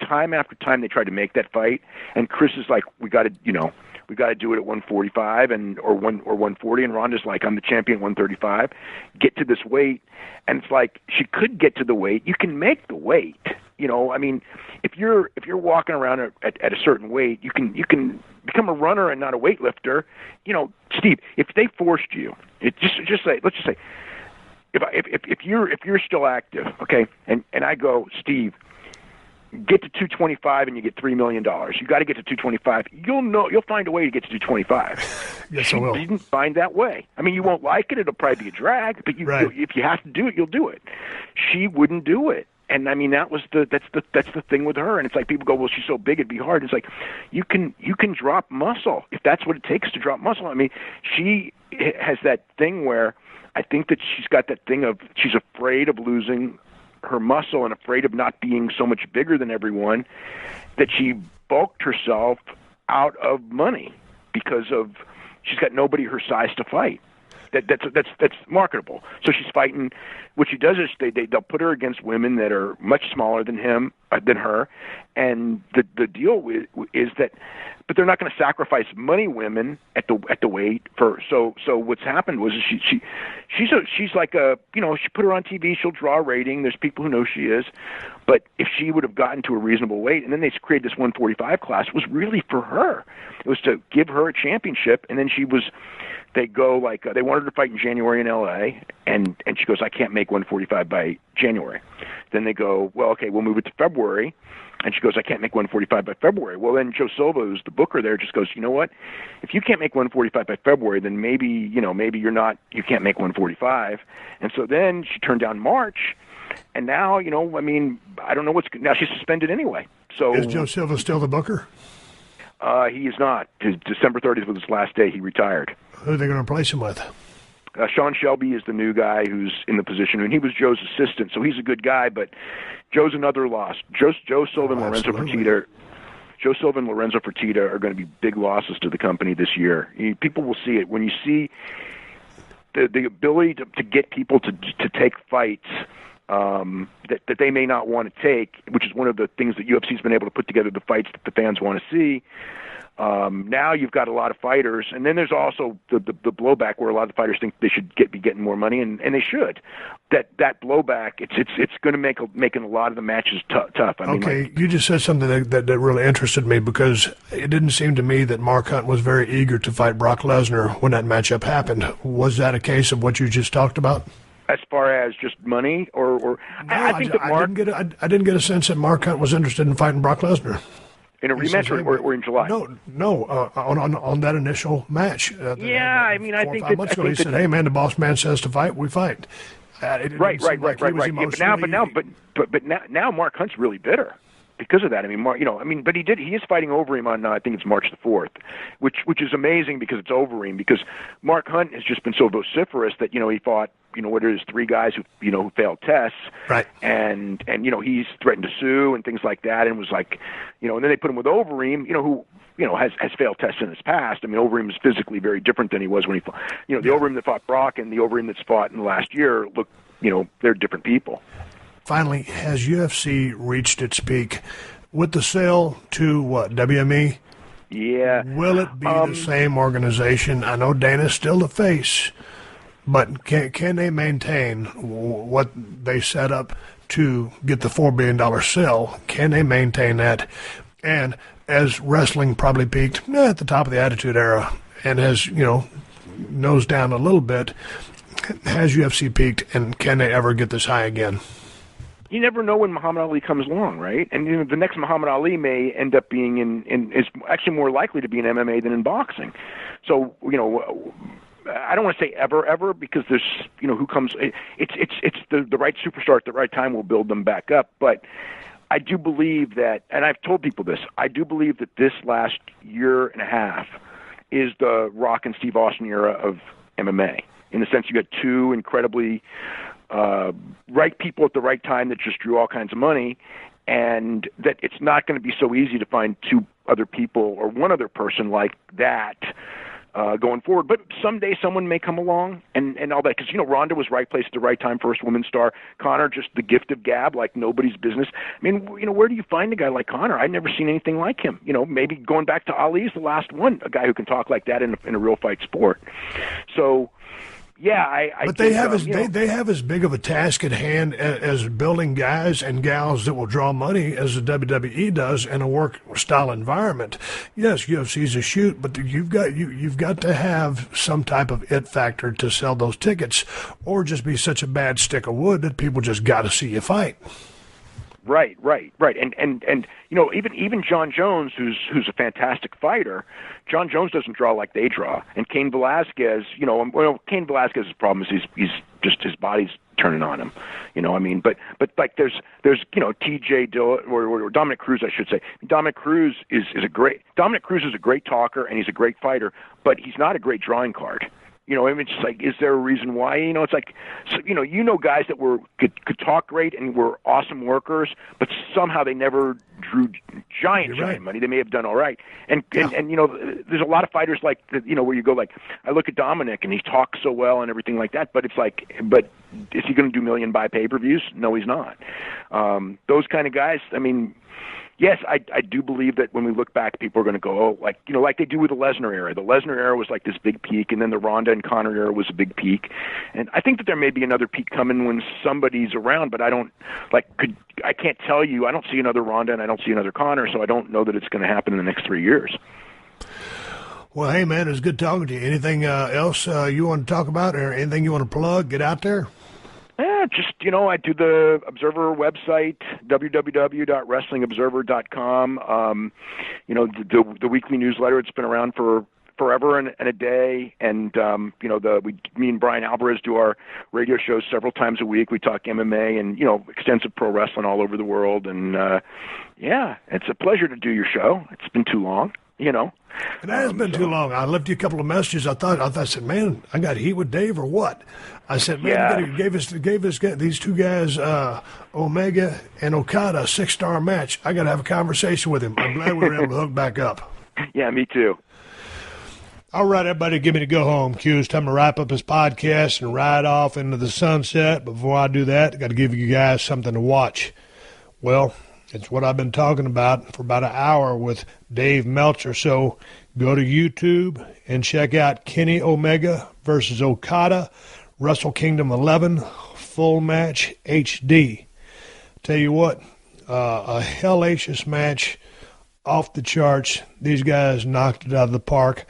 time after time they tried to make that fight, and Chris is like, we got to do it at 145 or 140, and Ronda's like, I'm the champion at 135. Get to this weight. And it's like, she could get to the weight. You can make the weight. I mean, if you're walking around at a certain weight, you can become a runner and not a weightlifter. Steve, if they forced you, let's just say, if you're still active, okay, and I go, Steve, get to 225 and you get $3 million. You got to get to 225. You'll find a way to get to 225. Yes, I will. You didn't find that way. I mean, you won't like it. It'll probably be a drag, but if you have to do it, you'll do it. She wouldn't do it. And I mean, that's the thing with her. And it's like, people go, well, she's so big, it'd be hard. It's like, you can drop muscle if that's what it takes to drop muscle. I mean, she has that thing where I think that she's got that thing of, she's afraid of losing her muscle and afraid of not being so much bigger than everyone, that she bulked herself out of money because she's got nobody her size to fight. That's marketable. So she's fighting. What she does is they'll put her against women that are much smaller than her, and the deal is that, but they're not going to sacrifice money women at the weight for. So what's happened was she's like she put her on TV, she'll draw a rating. There's people who know she is, but if she would have gotten to a reasonable weight, and then they created this 145 class, it was really for her. It was to give her a championship, and then they go like, they wanted her to fight in January in LA, and she goes, I can't make 145 by January. Then they go, well, okay, we'll move it to February. And she goes, I can't make 145 by February. Well, then Joe Silva, who's the booker there, just goes, you know what? If you can't make 145 by February, then maybe you can't make 145. And so then she turned down March, and now, I mean, I don't know now she's suspended anyway. So is Joe Silva still the booker? He is not. December 30th was his last day. He retired. Who are they going to replace him with? Sean Shelby is the new guy who's in the position, and he was Joe's assistant, so he's a good guy, but Joe's another loss. Joe Silva and Lorenzo Fertitta. Joe Silva and Lorenzo Fertitta are going to be big losses to the company this year. People will see it. When you see the ability to get people to take fights that they may not want to take, which is one of the things that UFC's been able to put together, the fights that the fans want to see. Now you've got a lot of fighters, and then there's also the blowback where a lot of fighters think they should be getting more money, and they should. That blowback, it's going to making a lot of the matches tough. I mean, you just said something that really interested me, because it didn't seem to me that Mark Hunt was very eager to fight Brock Lesnar when that matchup happened. Was that a case of what you just talked about? As far as just money, or no, I think that Mark, I didn't get a sense that Mark Hunt was interested in fighting Brock Lesnar. In a rematch or in July? No, on that initial match. I mean, I think 4 or 5 months ago he said, "Hey, man, the boss man says to fight, we fight." Right. Yeah, but now Mark Hunt's really bitter because of that. I mean, but he is fighting Overeem on I think it's March the 4th, which is amazing because it's Overeem, because Mark Hunt has just been so vociferous that he fought what it is, 3 guys who failed tests, right? And he's threatened to sue and things like that, and was like, and then they put him with Overeem, who has failed tests in his past. I mean, Overeem is physically very different than he was when he fought. The Overeem that fought Brock and the Overeem that's fought in the last year, look, they're different people. Finally, has UFC reached its peak with the sale to WME? Yeah. Will it be the same organization? I know Dana's still the face, but can they maintain what they set up to get the $4 billion sale? Can they maintain that? And as wrestling probably peaked at the top of the Attitude Era and has, nosed down a little bit, has UFC peaked, and can they ever get this high again? You never know when Muhammad Ali comes along, right? And the next Muhammad Ali may end up being is actually more likely to be in MMA than in boxing. So, I don't want to say ever, because there's, who comes, it's the right superstar at the right time will build them back up. But I do believe that, and I've told people this, I do believe that this last year and a half is the Rock and Steve Austin era of MMA. In the sense you got 2 incredibly right people at the right time that just drew all kinds of money, and that it's not going to be so easy to find 2 other people or 1 other person like that going forward. But someday someone may come along and all that, because Ronda was right place at the right time, first woman star. Conor, just the gift of gab like nobody's business. I mean, where do you find a guy like Conor? I've never seen anything like him. Maybe going back to Ali's the last one, a guy who can talk like that in a real fight sport. So yeah, but they have as big of a task at hand as building guys and gals that will draw money as the WWE does in a work style environment. Yes, UFC's a shoot, but you've got to have some type of it factor to sell those tickets, or just be such a bad stick of wood that people just got to see you fight. Right. And even John Jones, who's a fantastic fighter, John Jones doesn't draw like they draw. And Cain Velasquez, Cain Velasquez's problem is he's just his body's turning on him. But like there's TJ Dillon or Dominic Cruz, I should say. Dominic Cruz is a great talker, and he's a great fighter, but he's not a great drawing card. It's just like, is there a reason why? It's like, guys that could talk great and were awesome workers, but somehow they never drew giant money. They may have done all right. And there's a lot of fighters like, where you go like, I look at Dominic and he talks so well and everything like that, but it's like, but is he going to do million buy pay-per-views? No, he's not. Those kind of guys, I mean, yes, I do believe that when we look back, people are going to go, like they do with the Lesnar era. The Lesnar era was like this big peak, and then the Ronda and Conor era was a big peak. And I think that there may be another peak coming when somebody's around, but I can't tell you. I don't see another Ronda and I don't see another Conor, so I don't know that it's going to happen in the next 3 years. Well, hey, man, it was good talking to you. Anything else you want to talk about, or anything you want to plug? Get out there. Just, I do the Observer website, www.wrestlingobserver.com. The weekly newsletter, it's been around for forever and a day. And, me and Brian Alvarez do our radio shows several times a week. We talk MMA and, extensive pro wrestling all over the world. And, it's a pleasure to do your show. It's been too long. It has been too long. I left you a couple of messages. I said, man, I got heat with Dave or what? I said, man, you gave us these 2 guys, Omega and Okada, a 6-star match. I got to have a conversation with him. I'm glad we were able to hook back up. Yeah, me too. All right, everybody, give me the go-home cue. It's time to wrap up this podcast and ride off into the sunset. Before I do that, I got to give you guys something to watch. Well, it's what I've been talking about for about an hour with Dave Meltzer. So go to YouTube and check out Kenny Omega versus Okada, Wrestle Kingdom 11, full match HD. Tell you what, a hellacious match, off the charts. These guys knocked it out of the park.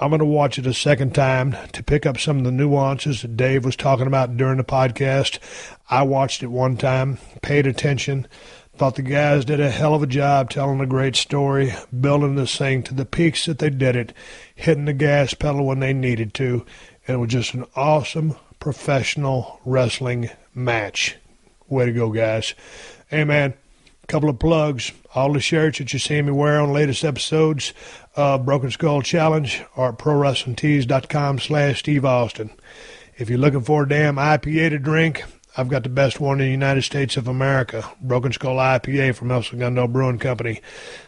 I'm going to watch it a second time to pick up some of the nuances that Dave was talking about during the podcast. I watched it one time, paid attention, thought the guys did a hell of a job telling a great story, building this thing to the peaks that they did it, hitting the gas pedal when they needed to, and it was just an awesome professional wrestling match. Way to go, guys. Hey, man, a couple of plugs. All the shirts that you see me wear on latest episodes of Broken Skull Challenge are at ProWrestlingTees.com/Steve Austin. If you're looking for a damn IPA to drink, I've got the best one in the United States of America, Broken Skull IPA from El Segundo Brewing Company.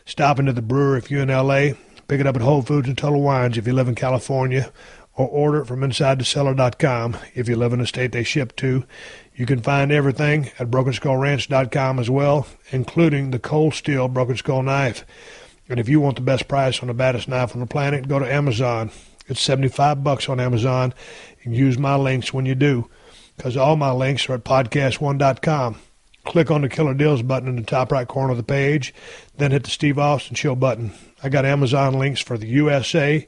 Stop into the brewer if you're in L.A., pick it up at Whole Foods and Total Wines if you live in California, or order it from InsideTheCellar.com if you live in a state they ship to. You can find everything at BrokenSkullRanch.com as well, including the Cold Steel Broken Skull knife. And if you want the best price on the baddest knife on the planet, go to Amazon. It's $75 on Amazon. And use my links when you do, because all my links are at podcast1.com. Click on the Killer Deals button in the top right corner of the page, then hit the Steve Austin Show button. I got Amazon links for the USA,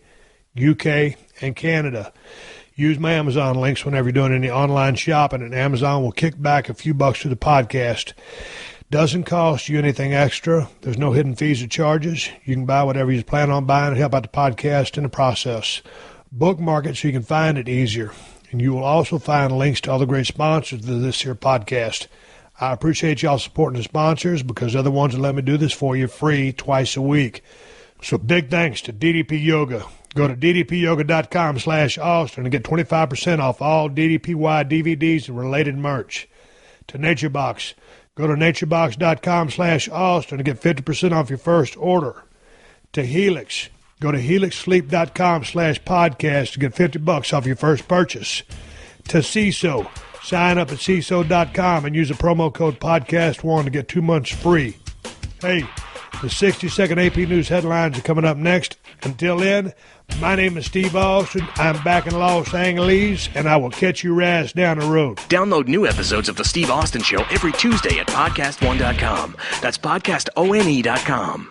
UK, and Canada. Use my Amazon links whenever you're doing any online shopping, and Amazon will kick back a few bucks to the podcast. Doesn't cost you anything extra. There's no hidden fees or charges. You can buy whatever you plan on buying and help out the podcast in the process. Bookmark it so you can find it easier. And you will also find links to all the great sponsors of this here podcast. I appreciate y'all supporting the sponsors because they're the ones that let me do this for you free twice a week. So big thanks to DDP Yoga. Go to ddpyoga.com/Austin and get 25% off all DDPY DVDs and related merch. To NatureBox. Go to naturebox.com/Austin and get 50% off your first order. To Helix. Go to helixsleep.com/podcast to get $50 off your first purchase. To CISO. Sign up at CISO.com and use the promo code podcast1 to get 2 months free. Hey, the 60-second AP News headlines are coming up next. Until then, my name is Steve Austin. I'm back in Los Angeles, and I will catch your ass down the road. Download new episodes of The Steve Austin Show every Tuesday at podcast1.com. That's podcastone.com.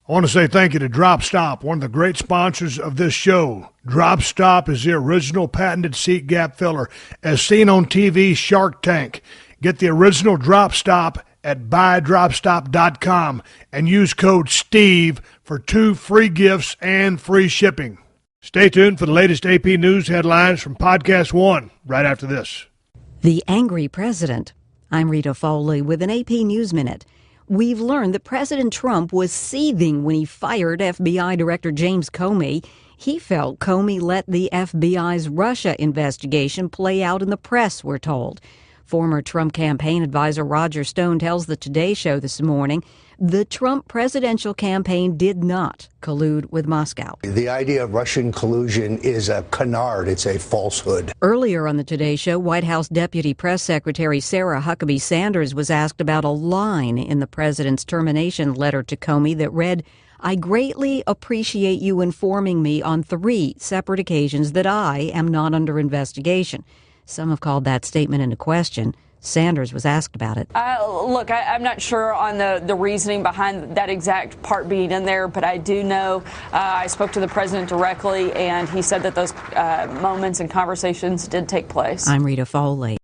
I want to say thank you to Drop Stop, one of the great sponsors of this show. Drop Stop is the original patented seat gap filler, as seen on TV Shark Tank. Get the original Drop Stop at buydropstop.com and use code STEVE for 2 free gifts and free shipping. Stay tuned for the latest AP News headlines from Podcast One right after this. The Angry President. I'm Rita Foley with an AP News Minute. We've learned that President Trump was seething when he fired FBI Director James Comey. He felt Comey let the FBI's Russia investigation play out in the press, we're told. Former Trump campaign advisor Roger Stone tells the Today Show this morning the Trump presidential campaign did not collude with Moscow. The idea of Russian collusion is a canard. It's a falsehood. Earlier on the Today Show, White House Deputy Press Secretary Sarah Huckabee Sanders was asked about a line in the president's termination letter to Comey that read, "I greatly appreciate you informing me on 3 separate occasions that I am not under investigation." Some have called that statement into question. Sanders was asked about it. Look, I'm not sure on the reasoning behind that exact part being in there, but I do know I spoke to the president directly, and he said that those moments and conversations did take place. I'm Rita Foley.